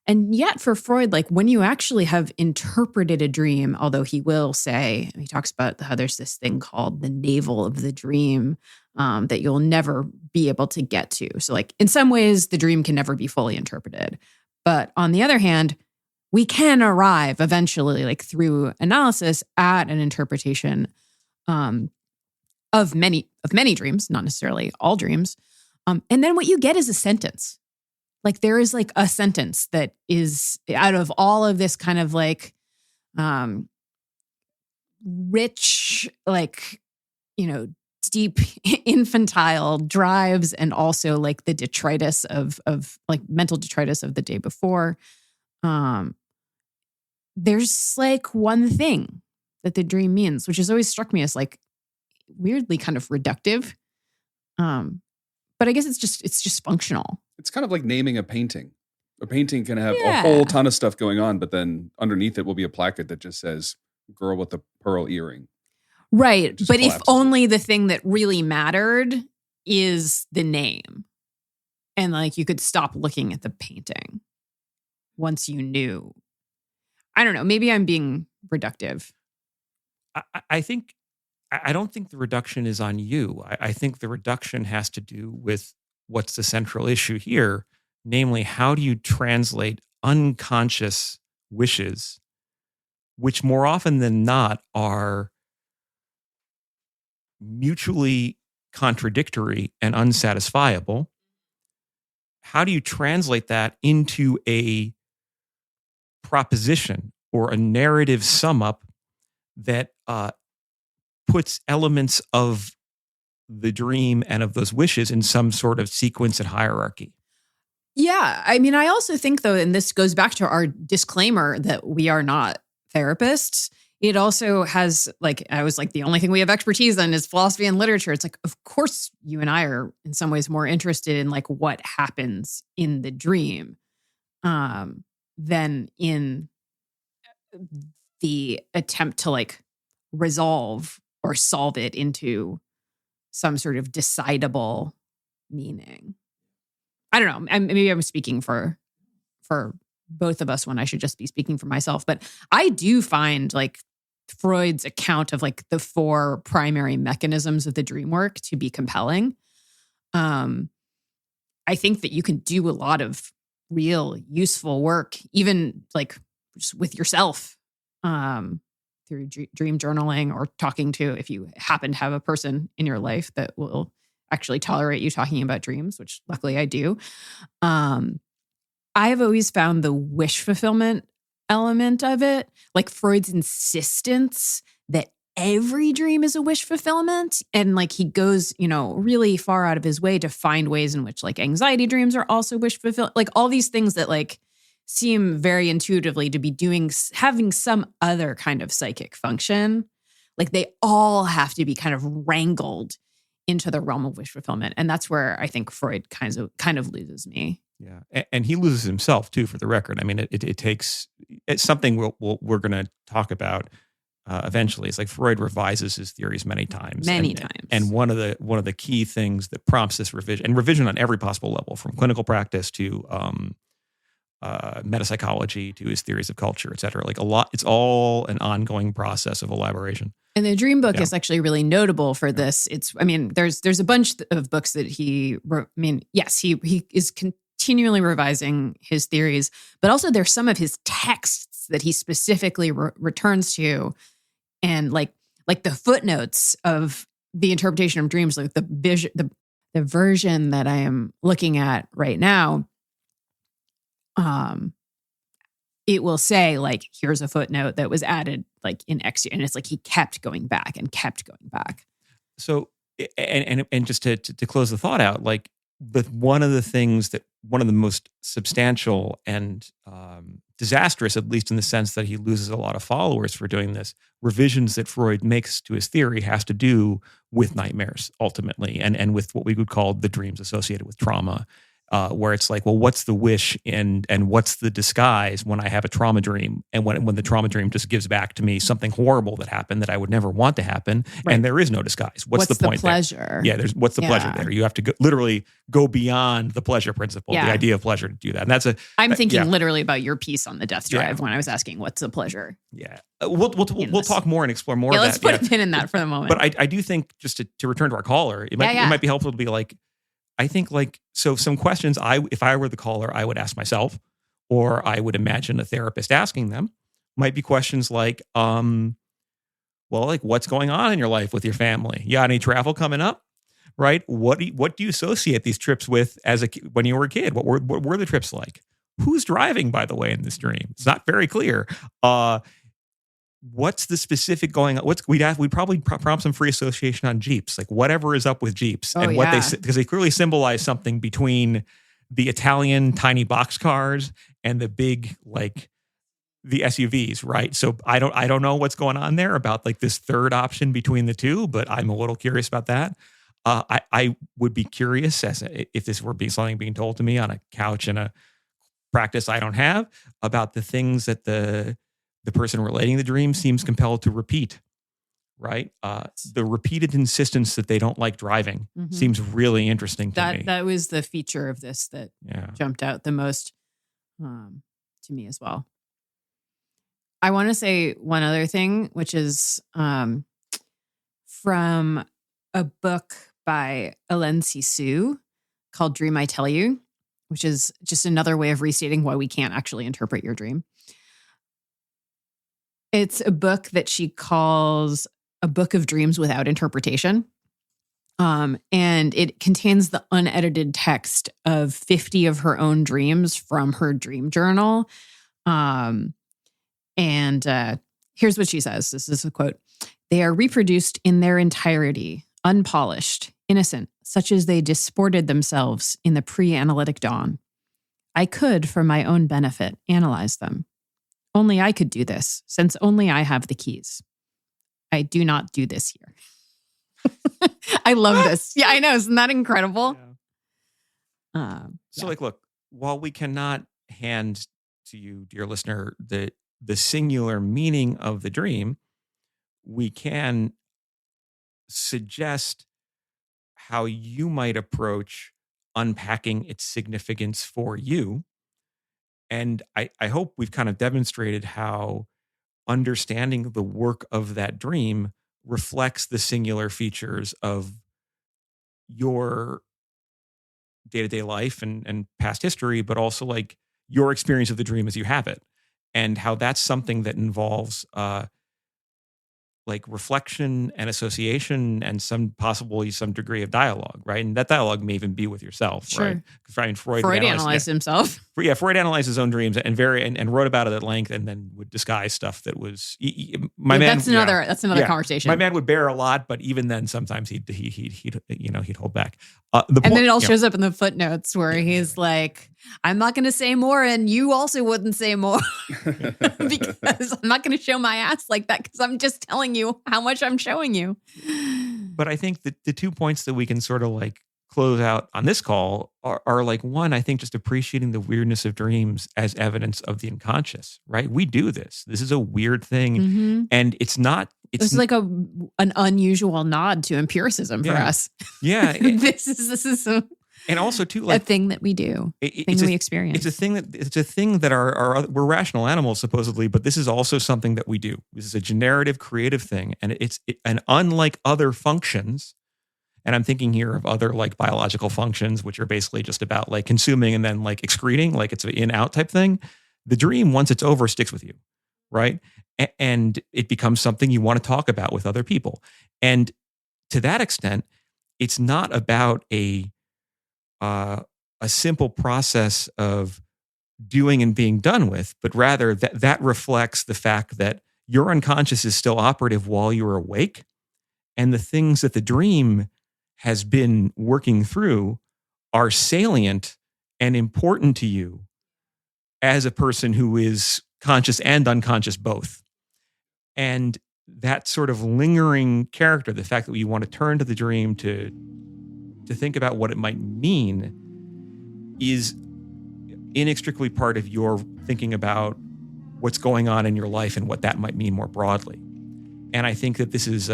And yet for Freud, like when you actually have interpreted a dream, although he will say, he talks about how there's this thing called the navel of the dream that you'll never be able to get to. So like in some ways, the dream can never be fully interpreted. But on the other hand, we can arrive eventually, like through analysis, at an interpretation of many dreams, not necessarily all dreams. And then what you get is a sentence. Like there is like a sentence that is out of all of this kind of like rich, like, you know, deep infantile drives, and also like the detritus of like mental detritus of the day before. There's like one thing that the dream means, which has always struck me as like weirdly kind of reductive. But I guess it's just functional. It's kind of like naming a painting. A painting can have a whole ton of stuff going on, but then underneath it will be a placard that just says "girl with the pearl earring." Right. But if only the thing that really mattered is the name. And like you could stop looking at the painting once you knew. I don't know. Maybe I'm being reductive. I don't think the reduction is on you. I think the reduction has to do with what's the central issue here, namely, how do you translate unconscious wishes, which more often than not are mutually contradictory and unsatisfiable? How do you translate that into a proposition or a narrative sum up that puts elements of the dream and of those wishes in some sort of sequence and hierarchy? Yeah. I mean, I also think, though, and this goes back to our disclaimer that we are not therapists. It also has, like, I was like, the only thing we have expertise in is philosophy and literature. It's like, of course, you and I are in some ways more interested in like what happens in the dream than in the attempt to like resolve or solve it into some sort of decidable meaning. I don't know. Maybe I'm speaking for both of us when I should just be speaking for myself. But I do find like Freud's account of like the four primary mechanisms of the dream work to be compelling. I think that you can do a lot of real useful work, even like just with yourself, through dream journaling or talking to, if you happen to have a person in your life that will actually tolerate you talking about dreams, which luckily I do. I've always found the wish fulfillment element of it, like Freud's insistence that every dream is a wish fulfillment. And like he goes, you know, really far out of his way to find ways in which like anxiety dreams are also wish fulfillment. Like all these things that like seem very intuitively to be doing, having some other kind of psychic function. Like they all have to be kind of wrangled into the realm of wish fulfillment. And that's where I think Freud kind of loses me. Yeah. And he loses himself too, for the record. I mean, it takes, it's something we're going to talk about eventually. It's like Freud revises his theories many times. Many times. And one of the key things that prompts this revision on every possible level, from clinical practice to metapsychology to his theories of culture, et cetera. Like it's all an ongoing process of elaboration. And the Dream book is actually really notable for this. There's a bunch of books that he wrote. I mean, yes, he is continually revising his theories, but also there's some of his texts that he specifically returns to, and like the footnotes of the interpretation of dreams, like the version that I am looking at right now. It will say like, here's a footnote that was added like in X, and it's like he kept going back and kept going back. So, and just to close the thought out, like one of the most substantial and disastrous, at least in the sense that he loses a lot of followers for doing this, revisions that Freud makes to his theory has to do with nightmares ultimately, and with what we would call the dreams associated with trauma. Where it's like, well, what's the wish and what's the disguise when I have a trauma dream, and when the trauma dream just gives back to me something horrible that happened that I would never want to happen, and there is no disguise. What's the point? Pleasure? There? Yeah, what's the pleasure there? You have to literally go beyond the pleasure principle, the idea of pleasure, to do that. And that's I'm thinking literally about your piece on the death drive when I was asking what's the pleasure. Yeah, we'll talk more and explore more. Yeah, of let's that. put a pin in that for the moment. But I do think, just to return to our caller, it might be helpful to be like, I think so some questions if I were the caller, I would ask myself, or I would imagine a therapist asking them, might be questions like, what's going on in your life with your family? You got any travel coming up? Right? What do you associate these trips with when you were a kid? What were the trips like? Who's driving, by the way, in this dream? It's not very clear. What's the specific going on? We'd probably prompt some free association on Jeeps, like whatever is up with Jeeps, and what because they clearly symbolize something between the Italian tiny box cars and the big the SUVs, right? So I don't know what's going on there about like this third option between the two, but I'm a little curious about that. I would be curious if this were something being told to me on a couch in a practice I don't have, about the things that the person relating the dream seems compelled to repeat, right? The repeated insistence that they don't like driving seems really interesting to me. That was the feature of this that jumped out the most to me as well. I want to say one other thing, which is from a book by Hélène Cixous called Dream I Tell You, which is just another way of restating why we can't actually interpret your dream. It's a book that she calls a book of dreams without interpretation. And it contains the unedited text of 50 of her own dreams from her dream journal. And here's what she says. This is a quote. "They are reproduced in their entirety, unpolished, innocent, such as they disported themselves in the pre-analytic dawn. I could, for my own benefit, analyze them. Only I could do this, since only I have the keys. I do not do this here." I love this. Yeah, I know. Isn't that incredible? Yeah. Look, while we cannot hand to you, dear listener, the singular meaning of the dream, we can suggest how you might approach unpacking its significance for you. And I hope we've kind of demonstrated how understanding the work of that dream reflects the singular features of your day-to-day life and past history, but also like your experience of the dream as you have it, and how that's something that involves like reflection and association and some degree of dialogue, right? And that dialogue may even be with yourself, right? I mean, Freud analyzed himself. Yeah, Freud analyzed his own dreams and wrote about it at length, and then would disguise stuff that was That's another conversation. My man would bear a lot, but even then, sometimes he'd hold back. Then it all shows up in the footnotes where he's like, "I'm not going to say more, and you also wouldn't say more because I'm not going to show my ass like that because I'm just telling you how much I'm showing you." But I think that the 2 points that we can sort of like close out on this call are like, one, I think just appreciating the weirdness of dreams as evidence of the unconscious, right? We do this. This is a weird thing. Mm-hmm. And it's It's like an unusual nod to empiricism for us. Yeah. This is and also too, like a thing that we do, thing we experience. It's a thing that we're rational animals supposedly, but this is also something that we do. This is a generative, creative thing, and and unlike other functions, and I'm thinking here of other like biological functions, which are basically just about like consuming and then like excreting, like it's an in-out type thing. The dream, once it's over, sticks with you, right? And it becomes something you want to talk about with other people, and to that extent, it's not about a simple process of doing and being done with, but rather that reflects the fact that your unconscious is still operative while you're awake. And the things that the dream has been working through are salient and important to you as a person who is conscious and unconscious both. And that sort of lingering character, the fact that you want to turn to the dream to think about what it might mean, is inextricably part of your thinking about what's going on in your life and what that might mean more broadly. And I think that this has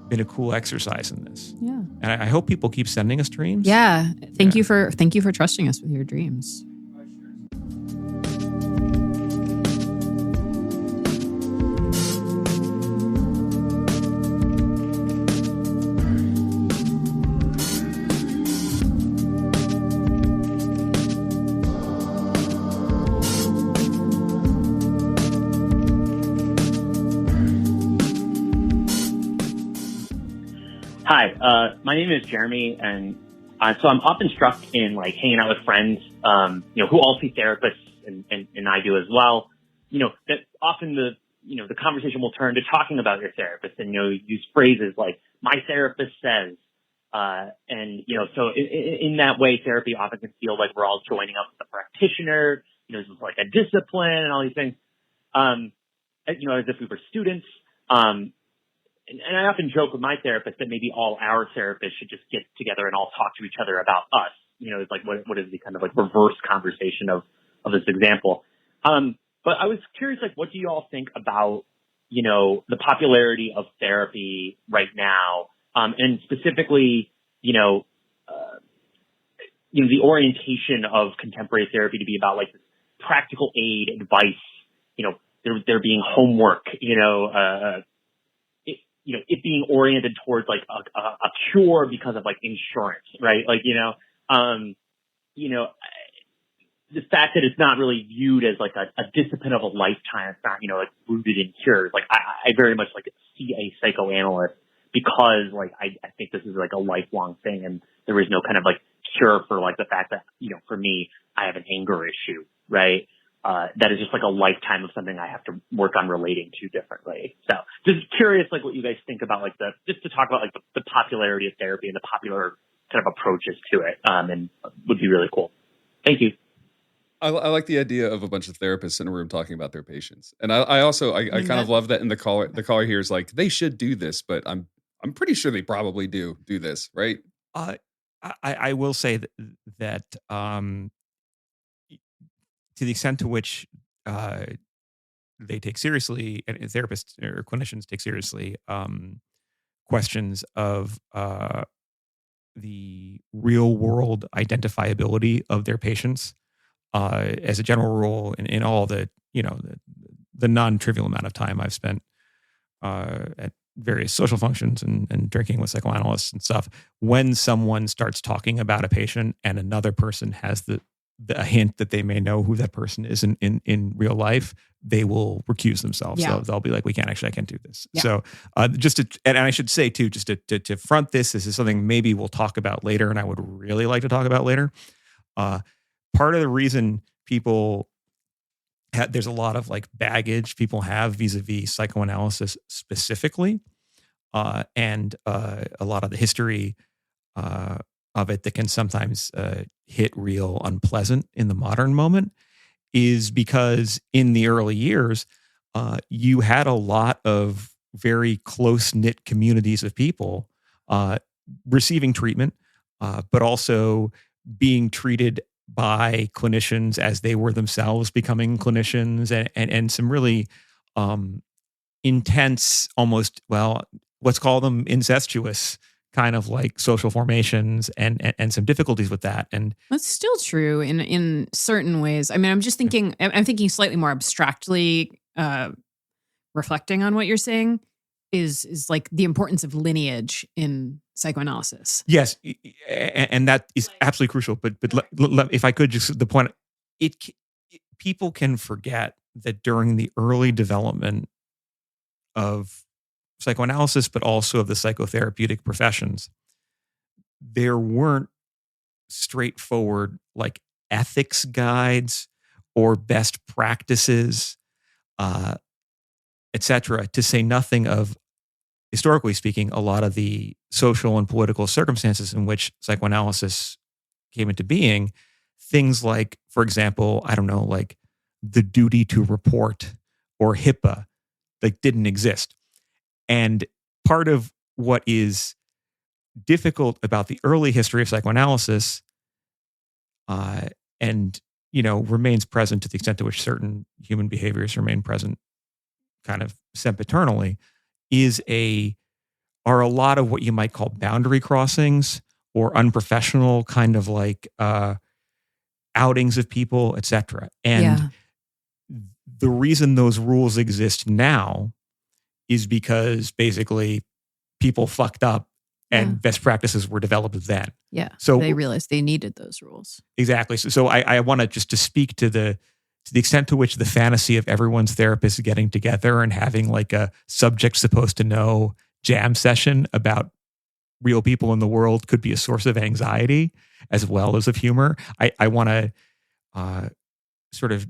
been a cool exercise in this. Yeah. And I hope people keep sending us dreams. Yeah. Thank you for trusting us with your dreams. Hi, my name is Jeremy, and so I'm often struck in like hanging out with friends, who all see therapists, and I do as well. That often the conversation will turn to talking about your therapist, and use phrases like "my therapist says," so in that way, therapy often can feel like we're all joining up with the practitioner. This is like a discipline and all these things, as if we were students. And I often joke with my therapist that maybe all our therapists should just get together and all talk to each other about us. It's like, what is the kind of like reverse conversation of this example? But I was curious, like, what do you all think about, the popularity of therapy right now? And specifically, the orientation of contemporary therapy to be about like this practical aid, advice, there being homework, it being oriented towards like a cure because of like insurance, right? Like, the fact that it's not really viewed as like a discipline of a lifetime. It's not, like rooted in cures. Like I very much like see a psychoanalyst because like, I think this is like a lifelong thing, and there is no kind of like cure for like the fact that, for me, I have an anger issue, right? That is just like a lifetime of something I have to work on relating to differently. So just curious, like what you guys think about like just to talk about like the popularity of therapy and the popular kind of approaches to it, and would be really cool. Thank you. I like the idea of a bunch of therapists in a room talking about their patients. And I also kind of love that in the caller here is like, they should do this, but I'm pretty sure they probably do this, right? I will say that to the extent to which they take seriously, and therapists or clinicians take seriously questions of the real world identifiability of their patients, as a general rule, in all the non-trivial amount of time I've spent at various social functions and drinking with psychoanalysts and stuff, when someone starts talking about a patient and another person has a hint that they may know who that person is in real life, they will recuse themselves. Yeah. So they'll be like, I can't do this. Yeah. So and I should say too, just to front this is something maybe we'll talk about later, and I would really like to talk about later. Part of the reason there's a lot of like baggage people have vis-a-vis psychoanalysis specifically, and a lot of the history of it that can sometimes hit real unpleasant in the modern moment, is because in the early years, you had a lot of very close-knit communities of people receiving treatment, but also being treated by clinicians as they were themselves becoming clinicians, and some really intense, almost, well, let's call them incestuous kind of like social formations, and some difficulties with that. And that's still true in certain ways. I mean, I'm just thinking, I'm thinking slightly more abstractly, reflecting on what you're saying is like the importance of lineage in psychoanalysis. Yes, and that is absolutely crucial. But if I could just, the point, people can forget that during the early development of psychoanalysis, but also of the psychotherapeutic professions, there weren't straightforward like ethics guides or best practices, etc., to say nothing of, historically speaking, a lot of the social and political circumstances in which psychoanalysis came into being. Things like, for example, I don't know, like the duty to report or HIPAA, like didn't exist. And part of what is difficult about the early history of psychoanalysis, and remains present to the extent to which certain human behaviors remain present kind of sempiternally, are a lot of what you might call boundary crossings or unprofessional kind of like outings of people, etc. And the reason those rules exist now is because basically people fucked up and best practices were developed then. Yeah. So they realized they needed those rules. Exactly. So I want to just to speak to the extent to which the fantasy of everyone's therapist getting together and having like a subject supposed to know jam session about real people in the world could be a source of anxiety as well as of humor. I want to sort of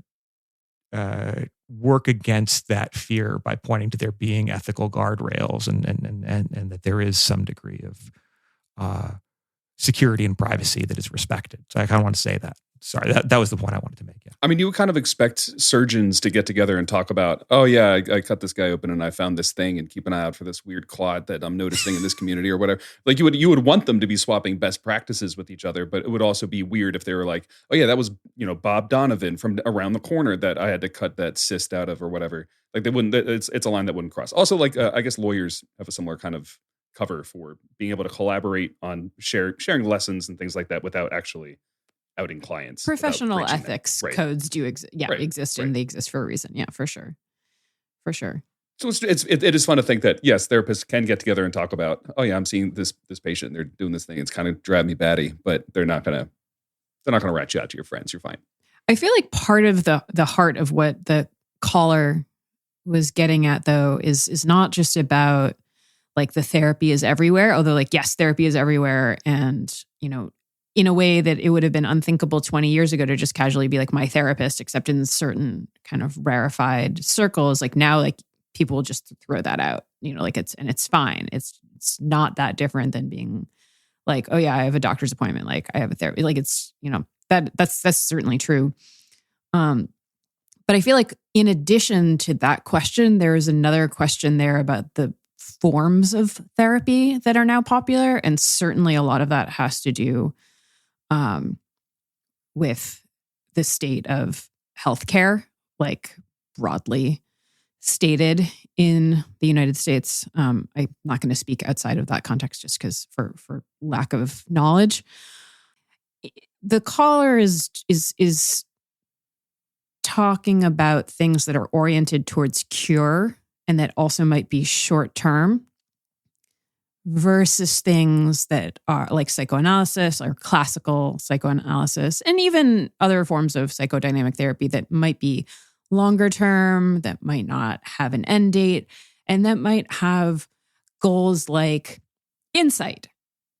work against that fear by pointing to there being ethical guardrails and that there is some degree of security and privacy that is respected. So I kind of want to say that. Sorry, that was the point I wanted to make. Yeah. I mean, you would kind of expect surgeons to get together and talk about, oh yeah, I cut this guy open and I found this thing, and keep an eye out for this weird clot that I'm noticing in this community or whatever. Like you would want them to be swapping best practices with each other, but it would also be weird if they were like, oh yeah, that was, Bob Donovan from around the corner that I had to cut that cyst out of or whatever. Like they wouldn't, it's a line that wouldn't cross. Also, like I guess lawyers have a similar kind of cover for being able to collaborate on sharing lessons and things like that without actually outing clients. Professional ethics codes do exist. Yeah, exist, and they exist for a reason. Yeah, for sure. So it is fun to think that yes, therapists can get together and talk about, oh yeah, I'm seeing this patient, they're doing this thing, it's kind of driving me batty, but they're not gonna rat you out to your friends. You're fine. I feel like part of the heart of what the caller was getting at, though, is not just about like the therapy is everywhere, although like yes, therapy is everywhere, and in a way that it would have been unthinkable 20 years ago to just casually be like my therapist, except in certain kind of rarefied circles. Like now, like people just throw that out, like it's fine. It's not that different than being like, oh yeah, I have a doctor's appointment. Like I have a therapy. Like it's, that's certainly true. But I feel like in addition to that question, there is another question there about the forms of therapy that are now popular. And certainly a lot of that has to do with the state of healthcare, like broadly stated in the United States. I'm not going to speak outside of that context just because for lack of knowledge. The caller is talking about things that are oriented towards cure and that also might be short term, versus things that are like psychoanalysis or classical psychoanalysis, and even other forms of psychodynamic therapy that might be longer term, that might not have an end date, and that might have goals like insight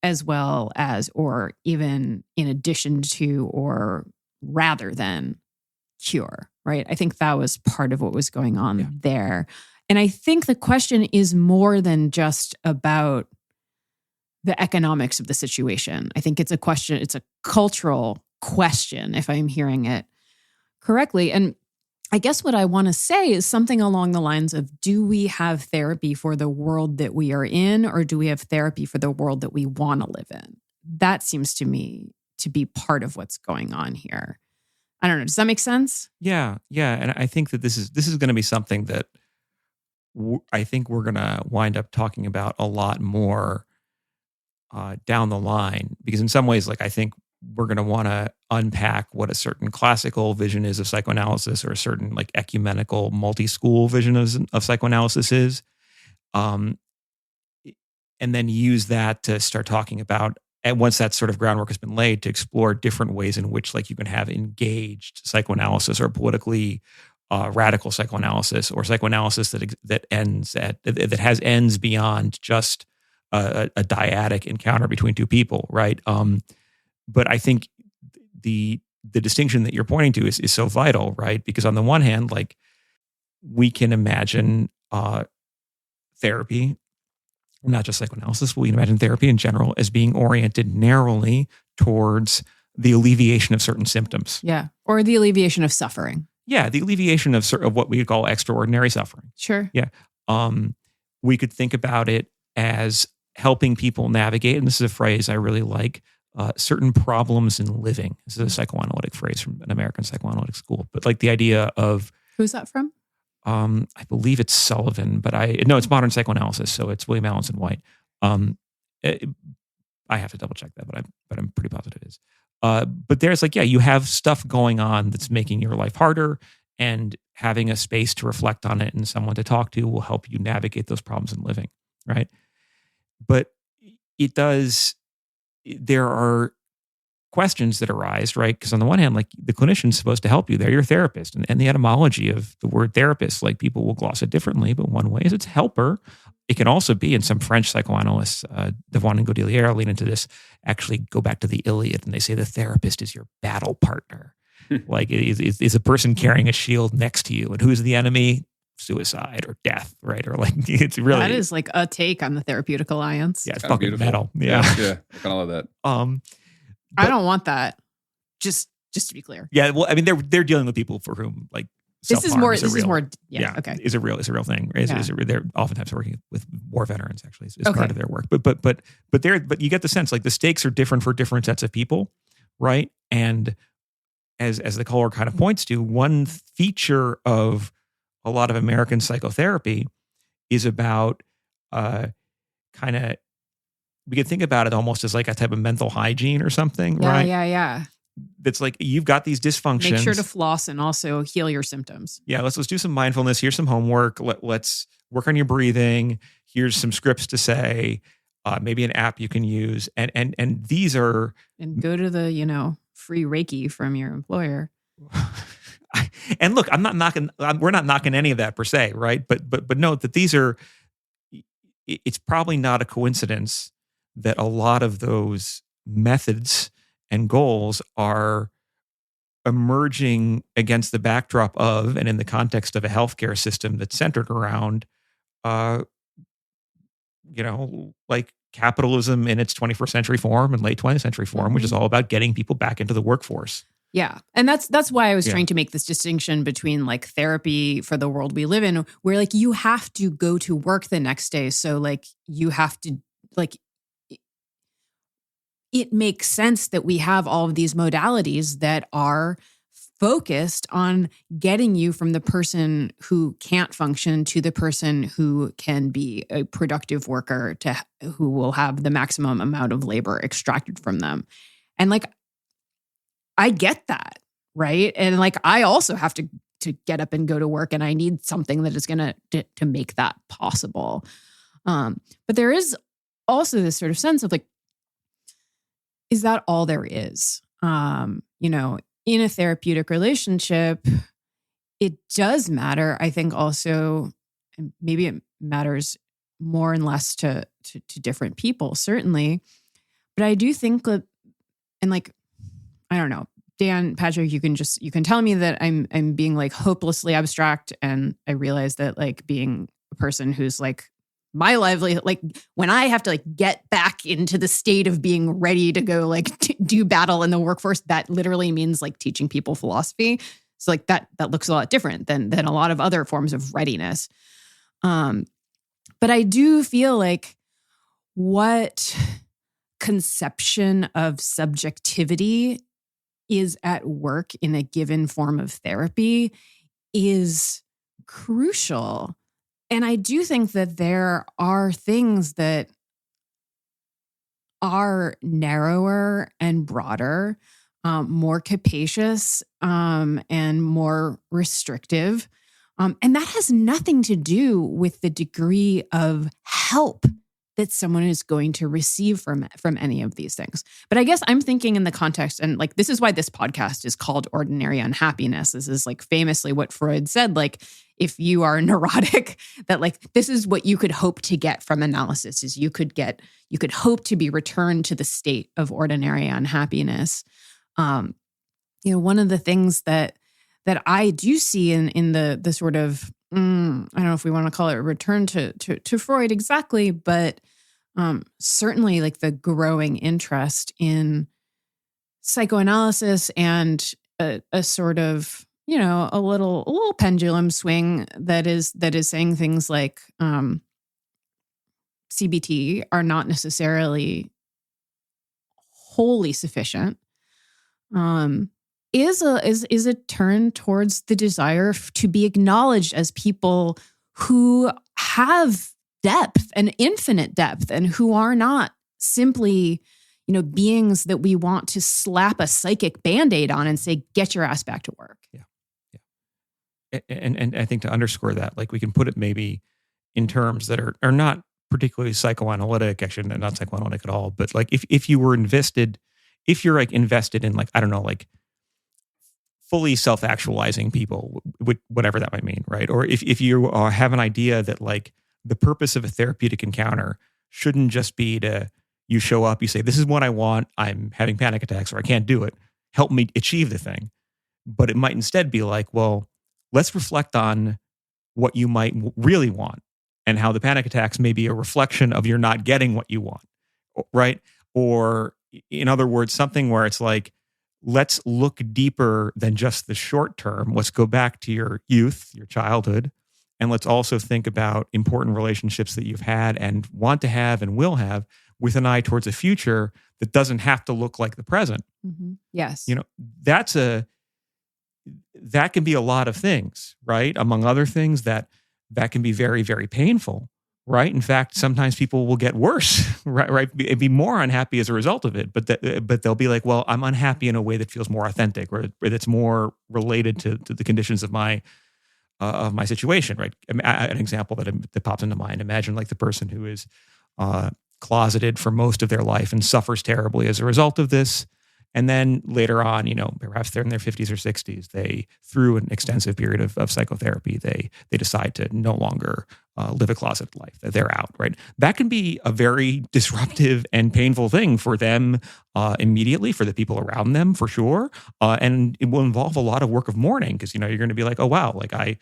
as well as, or even in addition to, or rather than cure, right? I think that was part of what was going on there. And I think the question is more than just about the economics of the situation. I think it's a question, it's a cultural question, if I'm hearing it correctly. And I guess what I want to say is something along the lines of, do we have therapy for the world that we are in, or do we have therapy for the world that we want to live in? that seems to me to be part of what's going on here. I don't know. Does that make sense? Yeah. And I think that this is going to be something that I think we're going to wind up talking about a lot more down the line, because in some ways, like, I think we're going to want to unpack what a certain classical vision is of psychoanalysis, or a certain like ecumenical multi-school vision of psychoanalysis is, and then use that to start talking about, and once that sort of groundwork has been laid, to explore different ways in which, like, you can have engaged psychoanalysis, or politically radical psychoanalysis, or psychoanalysis that has ends beyond just a dyadic encounter between two people, right? But I think the distinction that you're pointing to is so vital, right? Because on the one hand, like, we can imagine therapy, not just psychoanalysis, but we can imagine therapy in general as being oriented narrowly towards the alleviation of certain symptoms. Yeah. Or the alleviation of suffering. Yeah, the alleviation of what we could call extraordinary suffering. Sure. Yeah. We could think about it as helping people navigate, and this is a phrase I really like, certain problems in living. This is a psychoanalytic phrase from an American psychoanalytic school, but like the idea of... Who's that from? I believe it's Sullivan, but it's modern psychoanalysis, so it's William Allenson White. I have to double check that, but I'm pretty positive it is. But there's like, you have stuff going on that's making your life harder, and having a space to reflect on it and someone to talk to will help you navigate those problems in living, right? But there are questions that arise, right? Because on the one hand, like, the clinician's supposed to help you. They're your therapist. And the etymology of the word therapist, like, people will gloss it differently, but one way is it's helper. It can also be, and some French psychoanalysts, Devon and Godelier, lean into this, actually go back to the Iliad, and they say the therapist is your battle partner. Like, is a person carrying a shield next to you, and who's the enemy? Suicide or death, right? Or like, it's really... That is like a take on the Therapeutic Alliance. Yeah, it's fucking beautiful. Metal. Yeah. I kind of love that. I don't want that. Just to be clear. Yeah, well, I mean, they're dealing with people for whom, like, this is more. Yeah, okay. Is a real thing. They're oftentimes working with war veterans. Actually, is okay. Part of their work. But you get the sense, like, the stakes are different for different sets of people, right? And as the caller kind of points to, one feature of a lot of American psychotherapy is about kind of, we could think about it almost as like a type of mental hygiene or something, right? Yeah. That's like, you've got these dysfunctions. Make sure to floss and also heal your symptoms. Yeah, let's do some mindfulness. Here's some homework. Let's work on your breathing. Here's some scripts to say. Maybe an app you can use. And these are... And go to the, free Reiki from your employer. And look, we're not knocking any of that per se, right? But note that these are... It's probably not a coincidence that a lot of those methods and goals are emerging against the backdrop of, and in the context of, a healthcare system that's centered around, like capitalism in its 21st century form and late 20th century form, which is all about getting people back into the workforce. Yeah. And that's why I was trying to make this distinction between, like, therapy for the world we live in, where, like, you have to go to work the next day. So, like, you have to, like, it makes sense that we have all of these modalities that are focused on getting you from the person who can't function to the person who can be a productive worker, to who will have the maximum amount of labor extracted from them. And, like, I get that, right? And, like, I also have to get up and go to work, and I need something that is going to make that possible. But there is also this sort of sense of, like, is that all there is? In a therapeutic relationship, it does matter. I think also, and maybe it matters more and less to different people, certainly. But I do think that, and, like, I don't know, Dan, Patrick, you can tell me that I'm being, like, hopelessly abstract, and I realize that, like, being a person who's, like, my livelihood, like, when I have to, like, get back into the state of being ready to go, like, do battle in the workforce, that literally means, like, teaching people philosophy. So, like, that looks a lot different than a lot of other forms of readiness. But I do feel like what conception of subjectivity is at work in a given form of therapy is crucial. And I do think that there are things that are narrower and broader, more capacious, and more restrictive. And that has nothing to do with the degree of help that someone is going to receive from any of these things. But I guess I'm thinking in the context, and like, this is why this podcast is called Ordinary Unhappiness. This is like famously what Freud said, like, if you are neurotic, that like, this is what you could hope to get from analysis, is you could hope to be returned to the state of ordinary unhappiness. One of the things that I do see in the sort of, I don't know if we want to call it a return to Freud exactly, but certainly like the growing interest in psychoanalysis and a sort of, a little pendulum swing that is saying things like CBT are not necessarily wholly sufficient. Is a turn towards the desire to be acknowledged as people who have depth and infinite depth, and who are not simply, beings that we want to slap a psychic Band-Aid on and say, get your ass back to work. Yeah. And I think to underscore that, like, we can put it maybe in terms that are not particularly psychoanalytic, actually not psychoanalytic at all, but like if you're invested in, like, I don't know, like fully self-actualizing people, whatever that might mean, right? Or if you have an idea that like the purpose of a therapeutic encounter shouldn't just be you show up, you say, this is what I want, I'm having panic attacks, or I can't do it, help me achieve the thing. But it might instead be like, well, let's reflect on what you might really want, and how the panic attacks may be a reflection of you're not getting what you want, right? Or in other words, something where it's like, let's look deeper than just the short term. Let's go back to your youth, your childhood, and let's also think about important relationships that you've had and want to have and will have, with an eye towards a future that doesn't have to look like the present. Mm-hmm. Yes. That can be a lot of things, right? Among other things, that can be very, very painful, right? In fact, sometimes people will get worse, right? Be more unhappy as a result of it. But they'll be like, well, I'm unhappy in a way that feels more authentic, or that's more related to the conditions of my situation, right? An example that pops into mind: imagine like the person who is closeted for most of their life and suffers terribly as a result of this. And then later on, perhaps they're in their 50s or 60s, they, through an extensive period of psychotherapy, they decide to no longer live a closet life. They're out, right? That can be a very disruptive and painful thing for them immediately, for the people around them, for sure. And it will involve a lot of work of mourning, because, you're going to be like, oh, wow, like I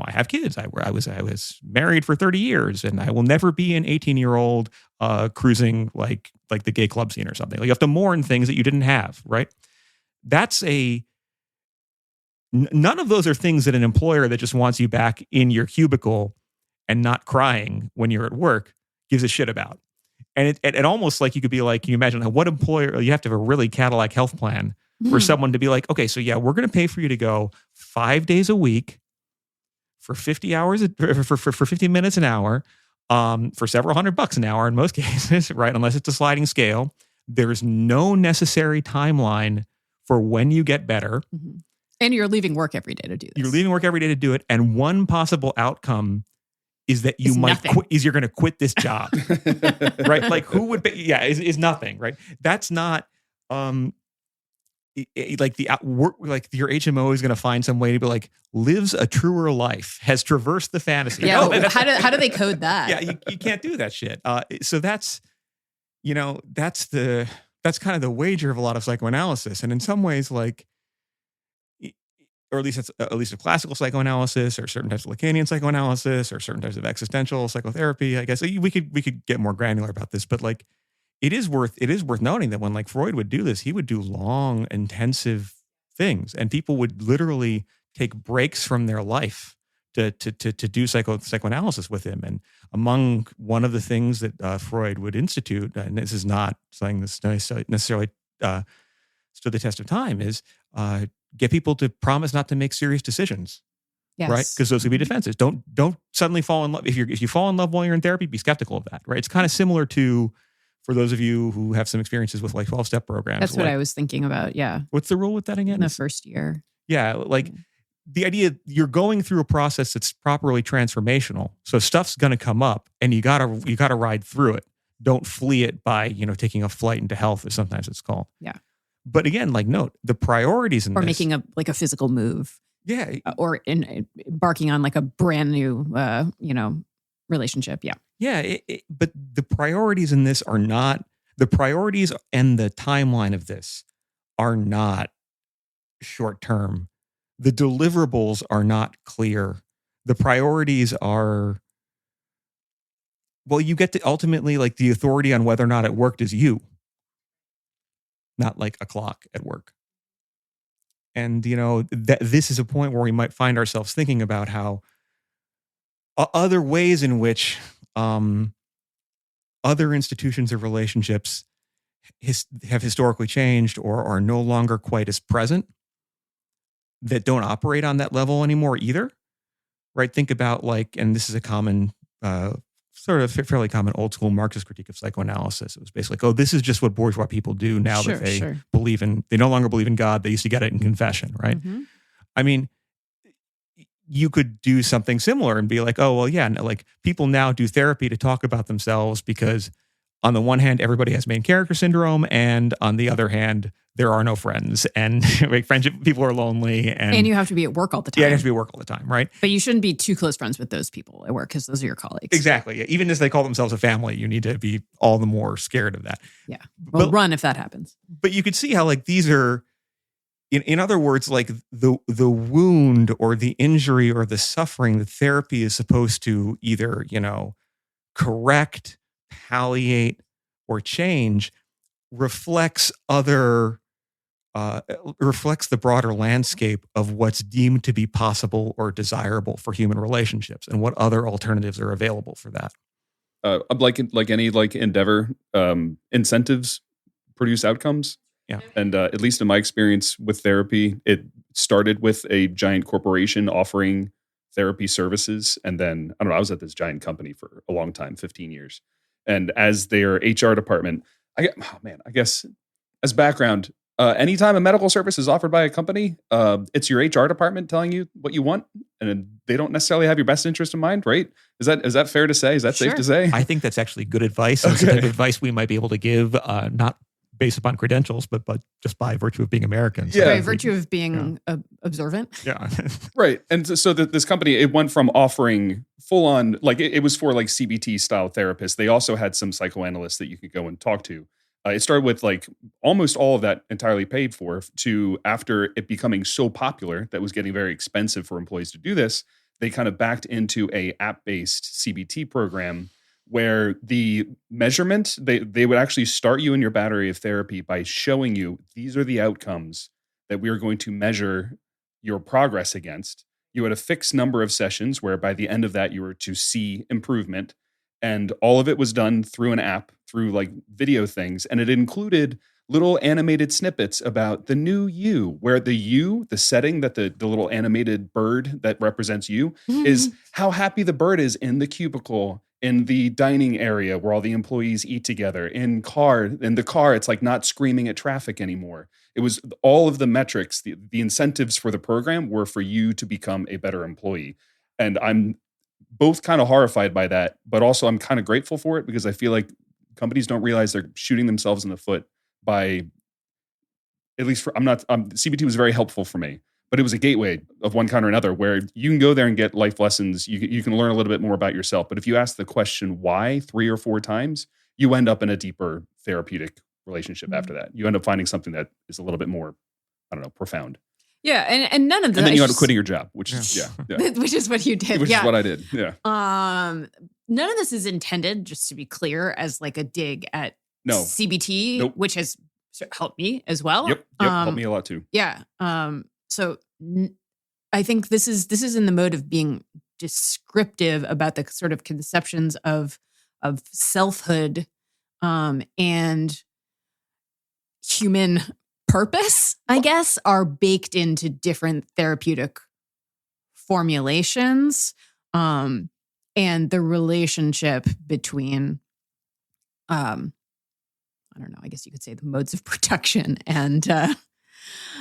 have kids. I was married for 30 years, and I will never be an 18-year-old cruising like the gay club scene or something. Like, you have to mourn things that you didn't have, right? None of those are things that an employer that just wants you back in your cubicle and not crying when you're at work gives a shit about. And it almost like you could be like, can you imagine what employer, you have to have a really Cadillac health plan for someone to be like, okay, so yeah, we're going to pay for you to go 5 days a week for 50 hours, for 50 minutes an hour, for several $100 an hour in most cases, right? Unless it's a sliding scale. There's no necessary timeline for when you get better. Mm-hmm. And you're leaving work every day to do this. You're leaving work every day to do it. And one possible outcome is that you're going to quit this job, right? Like, who would be, is nothing, right? That's not, like your HMO is going to find some way to be like, lives a truer life, has traversed the fantasy. Yeah. No, how do they code that? Yeah. You can't do that shit. So that's kind of the wager of a lot of psychoanalysis. And in some ways, like, or at least of classical psychoanalysis, or certain types of Lacanian psychoanalysis, or certain types of existential psychotherapy, I guess we could get more granular about this, but like, it is worth noting that when like Freud would do this, he would do long, intensive things, and people would literally take breaks from their life to do psychoanalysis with him. And among one of the things that Freud would institute, and this is not something that's necessarily stood the test of time, is get people to promise not to make serious decisions. Yes. Right? Because those could be defenses. Don't suddenly fall in love. If you fall in love while you're in therapy, be skeptical of that. Right? It's kind of similar to, for those of you who have some experiences with like 12-step programs. That's what I was thinking about. Yeah. What's the rule with that again? In the first year. Yeah, like the idea you're going through a process that's properly transformational. So stuff's going to come up, and you gotta ride through it. Don't flee it by taking a flight into health, as sometimes it's called. Yeah. But again, like note the priorities in or this, making a physical move. Yeah. Or embarking on like a brand new relationship. Yeah. Yeah. But the priorities in this are not the priorities, and the timeline of this are not short term. The deliverables are not clear. The priorities are, well, you get to ultimately, like, the authority on whether or not it worked is you, not like a clock at work. And, that this is a point where we might find ourselves thinking about how other ways in which other institutions of relationships have historically changed or are no longer quite as present, that don't operate on that level anymore either. Right? Think about, like, and this is a common, sort of fairly common old school Marxist critique of psychoanalysis. It was basically like, oh, this is just what bourgeois people do now that they they no longer believe in God. They used to get it in confession, right? Mm-hmm. I mean, you could do something similar and be like, oh, well, yeah, like people now do therapy to talk about themselves because on the one hand, everybody has main character syndrome, and on the other hand, there are no friends, and like friendship, people are lonely, and you have to be at work all the time. Yeah, you have to be at work all the time, right? But you shouldn't be too close friends with those people at work because those are your colleagues. Exactly. Yeah. Even as they call themselves a family, you need to be all the more scared of that. Yeah. Well, run if that happens. But you could see how, like, these are, in other words, like the wound or the injury or the suffering that therapy is supposed to either, correct, palliate, or change reflects the broader landscape of what's deemed to be possible or desirable for human relationships, and what other alternatives are available for that. Like any endeavor, incentives produce outcomes. Yeah. And at least in my experience with therapy, it started with a giant corporation offering therapy services. And then, I was at this giant company for a long time, 15 years. And as their HR department, I guess as background, anytime a medical service is offered by a company, it's your HR department telling you what you want, and they don't necessarily have your best interest in mind, right? Is that fair to say? Is that safe to say? I think that's actually good advice. Okay. It's the type of advice we might be able to give, not based upon credentials, but just by virtue of being Americans. Yeah. By virtue of being observant. Yeah. Right. And so this company, it went from offering full on, like it was for like CBT style therapists. They also had some psychoanalysts that you could go and talk to. It started with like almost all of that entirely paid for, to after it becoming so popular that was getting very expensive for employees to do this, they kind of backed into a app-based CBT program where the measurement, they would actually start you in your battery of therapy by showing you these are the outcomes that we are going to measure your progress against. You had a fixed number of sessions where by the end of that you were to see improvement, and all of it was done through an app, through like video things, and it included little animated snippets about the new you, where the setting that the little animated bird that represents you is how happy the bird is in the cubicle, in the dining area where all the employees eat together, in the car, it's like not screaming at traffic anymore. It was all of the metrics, the incentives for the program were for you to become a better employee. And I'm both kind of horrified by that, but also I'm kind of grateful for it, because I feel like companies don't realize they're shooting themselves in the foot by, at least CBT was very helpful for me, but it was a gateway of one kind or another where you can go there and get life lessons. You can learn a little bit more about yourself. But if you ask the question why 3 or 4 times, you end up in a deeper therapeutic relationship after that. You end up finding something that is a little bit more, profound. Yeah, and none of that. And then you end up quitting your job, which is which is what you did. Which is what I did. Yeah. None of this is intended, just to be clear, as like a dig at CBT, which has helped me as well. Yep, helped me a lot too. Yeah. So I think this is in the mode of being descriptive about the sort of conceptions of selfhood and human purpose, I guess, are baked into different therapeutic formulations, and the relationship between, I don't know, I guess you could say the modes of production and.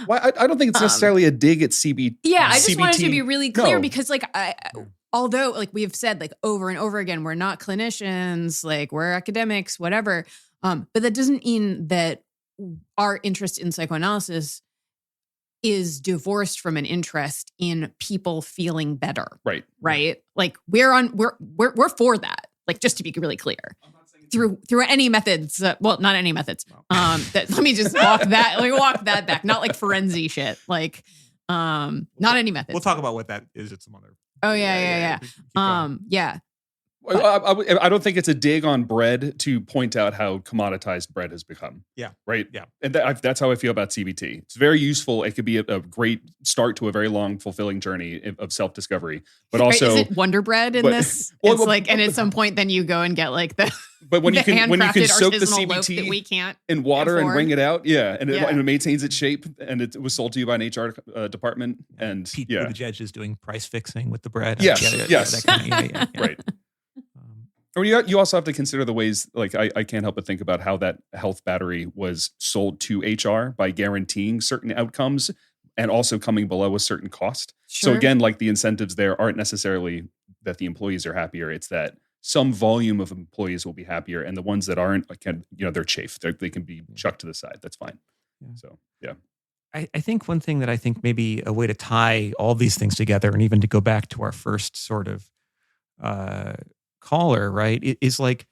Well, I don't think it's necessarily a dig at CBT. Yeah, I just wanted to be really clear because, like, although, like, we have said, like, over and over again, we're not clinicians, like, we're academics, whatever. But that doesn't mean that our interest in psychoanalysis is divorced from an interest in people feeling better. Right. Right. Like, we're for that. Like, just to be really clear. Through any methods, well, not any methods. Let me just walk that back. Not like forensic shit. Like, not any methods. We'll talk about what that is at some other. Oh yeah. Yeah. I don't think it's a dig on bread to point out how commoditized bread has become. Yeah. Right. Yeah. And that's how I feel about CBT. It's very useful. It could be a great start to a very long, fulfilling journey of self-discovery. But also, is it Wonder Bread in this? It's like, and at some point, then you go and get like the. But when you can soak the CBT CBT that we can't in water afford. and wring it out, and it maintains its shape, and it was sold to you by an HR department, and Pete Buttigieg is doing price fixing with the bread. Yes, that kind of, right. Or you also have to consider the ways, like I can't help but think about how that health battery was sold to HR by guaranteeing certain outcomes and also coming below a certain cost. Sure. So again, like the incentives there aren't necessarily that the employees are happier. It's that some volume of employees will be happier, and the ones that aren't, they're chafe. They can be chucked to the side. That's fine. Yeah. So yeah. I think one thing that I think maybe a way to tie all these things together, and even to go back to our first sort of caller, right, is like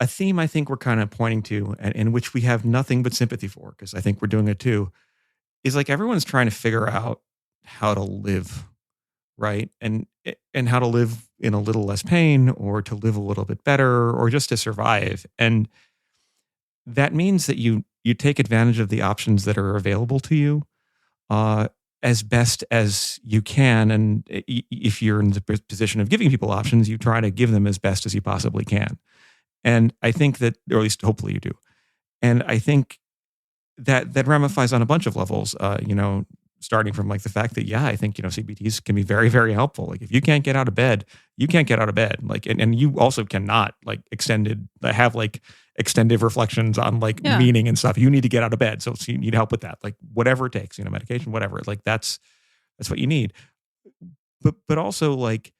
a theme I think we're kind of pointing to, and in which we have nothing but sympathy for, because I think we're doing it too, is like everyone's trying to figure out how to live, right? And how to live in a little less pain, or to live a little bit better, or just to survive. And that means that you take advantage of the options that are available to you as best as you can. And if you're in the position of giving people options, you try to give them as best as you possibly can. And I think that, or at least hopefully you do. And I think that ramifies on a bunch of levels, starting from like the fact that, I think, CBTs can be very, very helpful. Like if you can't get out of bed, you can't get out of bed. Like, and you also cannot like have extended reflections on like meaning and stuff. You need to get out of bed. So you need help with that, like whatever it takes, medication, whatever, like that's what you need. But also like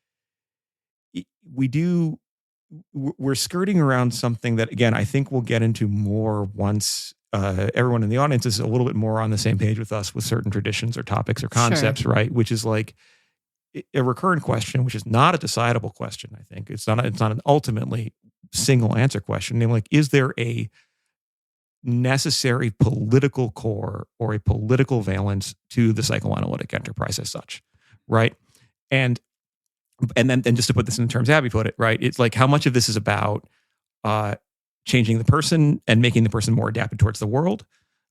we're skirting around something that, again, I think we'll get into more once everyone in the audience is a little bit more on the same page with us with certain traditions or topics or concepts, sure. Right? Which is like a recurrent question, which is not a decidable question. I think it's not an ultimately single answer question. Namely, like, is there a necessary political core or a political valence to the psychoanalytic enterprise as such, right? And then just to put this in terms Abby put it, right? It's like how much of this is about changing the person and making the person more adapted towards the world,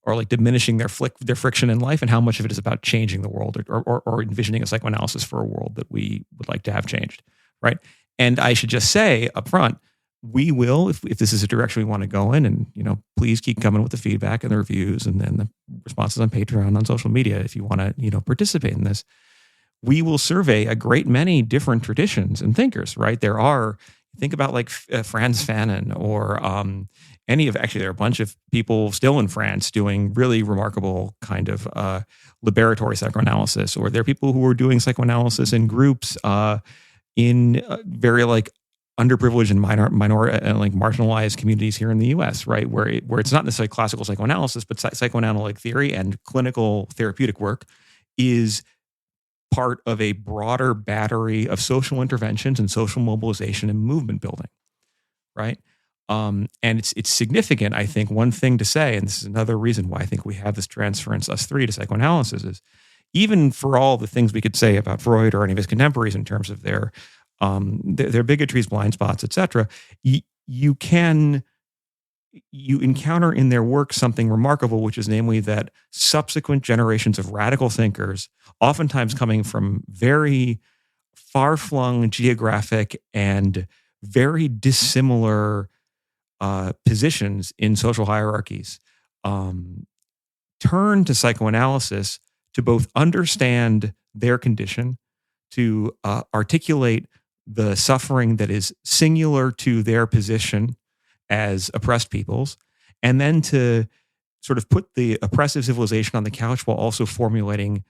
or like diminishing their friction in life, and how much of it is about changing the world or envisioning a psychoanalysis for a world that we would like to have changed, right? And I should just say up front, we will, if this is a direction we want to go in, and please keep coming with the feedback and the reviews and then the responses on Patreon, on social media, if you want to participate in this. We will survey a great many different traditions and thinkers, right? There are, think about like Frantz Fanon, or there are a bunch of people still in France doing really remarkable kind of liberatory psychoanalysis, or there are people who are doing psychoanalysis in groups in very like underprivileged and minor and like marginalized communities here in the U.S., right? Where it's not necessarily classical psychoanalysis, but psychoanalytic theory and clinical therapeutic work is part of a broader battery of social interventions and social mobilization and movement building, right? And it's significant, I think. One thing to say, and this is another reason why I think we have this transference, us three, to psychoanalysis, is even for all the things we could say about Freud or any of his contemporaries in terms of their bigotries, blind spots, etc., you can you encounter in their work something remarkable, which is namely that subsequent generations of radical thinkers, oftentimes coming from very far-flung geographic and very dissimilar positions in social hierarchies, turn to psychoanalysis to both understand their condition, to articulate the suffering that is singular to their position as oppressed peoples, and then to sort of put the oppressive civilization on the couch while also formulating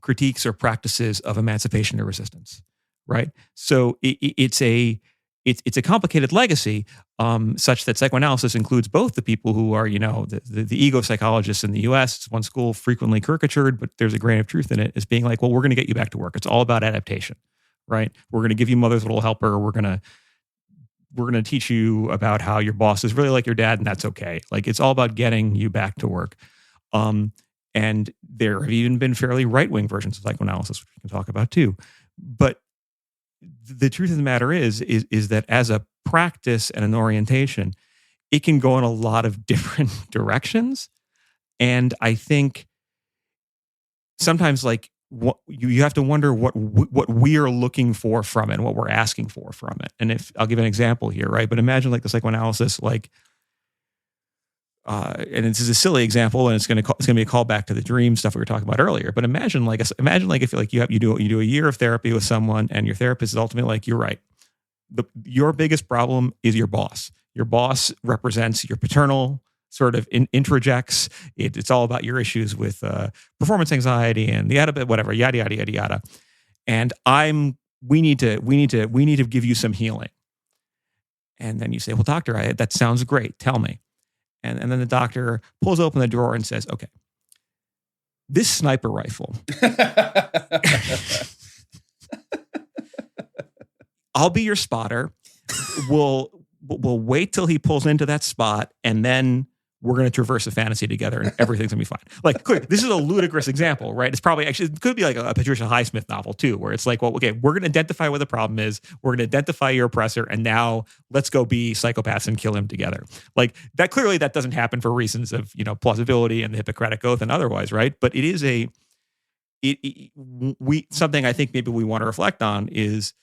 critiques or practices of emancipation or resistance, right? So it's a complicated legacy, such that psychoanalysis includes both the people who are, the ego psychologists in the U.S. It's one school frequently caricatured, but there's a grain of truth in it, as being like, well, we're going to get you back to work. It's all about adaptation, right? We're going to give you mother's little helper. We're going to teach you about how your boss is really like your dad, and that's okay. Like, it's all about getting you back to work. And there have even been fairly right-wing versions of psychoanalysis, which we can talk about too. But the truth of the matter is that as a practice and an orientation, it can go in a lot of different directions. And I think sometimes, like, you have to wonder what we are looking for from it and what we're asking for from it. And if I'll give an example here, right? But imagine like the psychoanalysis, like, and this is a silly example, and it's going to be a callback to the dream stuff we were talking about earlier. But imagine if like you do a year of therapy with someone, and your therapist is ultimately like, you're right. Your biggest problem is your boss. Your boss represents your paternal sort of introjects. It's all about your issues with performance anxiety and the whatever, yada yada yada yada. And we need to give you some healing. And then you say, well, doctor, that sounds great. Tell me. And then the doctor pulls open the drawer and says, okay, this sniper rifle, I'll be your spotter. We'll wait till he pulls into that spot, and then we're going to traverse a fantasy together, and everything's going to be fine. Like, clearly, this is a ludicrous example, right? It's probably it could be like a Patricia Highsmith novel too, where it's like, well, okay, we're going to identify what the problem is. We're going to identify your oppressor, and now let's go be psychopaths and kill him together. Like that, clearly that doesn't happen for reasons of, plausibility and the Hippocratic Oath and otherwise, right? But it is something I think maybe we want to reflect on is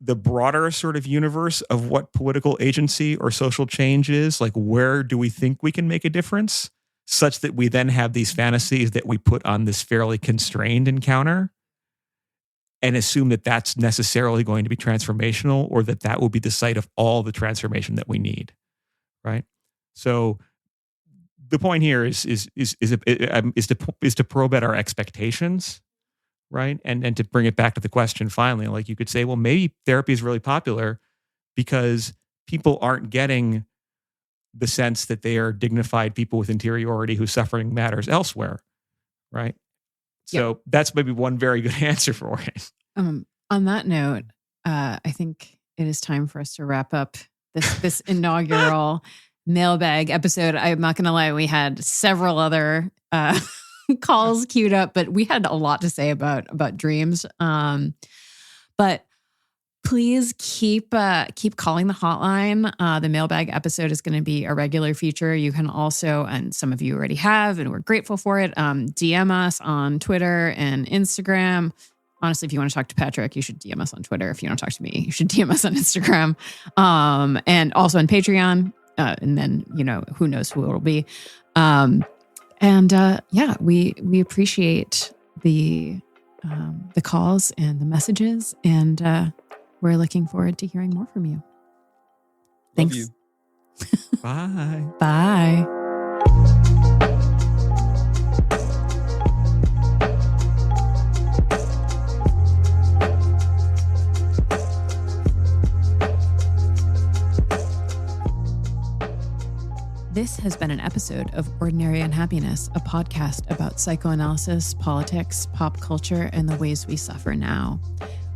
the broader sort of universe of what political agency or social change is. Like, where do we think we can make a difference, such that we then have these fantasies that we put on this fairly constrained encounter and assume that that's necessarily going to be transformational, or that will be the site of all the transformation that we need, right? So the point here is to probe at our expectations, right? And to bring it back to the question finally, like you could say, well, maybe therapy is really popular because people aren't getting the sense that they are dignified people with interiority whose suffering matters elsewhere, right? So that's maybe one very good answer for it. On that note, I think it is time for us to wrap up this inaugural mailbag episode. I'm not going to lie, we had several other calls queued up, but we had a lot to say about dreams. But please keep calling the hotline. The mailbag episode is going to be a regular feature. You can also, and some of you already have, and we're grateful for it, DM us on Twitter and Instagram. Honestly, if you want to talk to Patrick, you should DM us on Twitter. If you want to talk to me, you should DM us on Instagram, and also on Patreon. And then, who knows who it'll be. We appreciate the calls and the messages, and we're looking forward to hearing more from you. Thanks. Love you. Bye. Bye. This has been an episode of Ordinary Unhappiness, a podcast about psychoanalysis, politics, pop culture, and the ways we suffer now.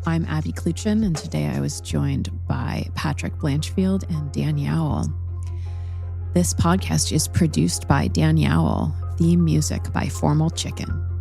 I'm Abby Cluchin, and today I was joined by Patrick Blanchfield and Dan Yowell. This podcast is produced by Dan Yowell, theme music by Formal Chicken.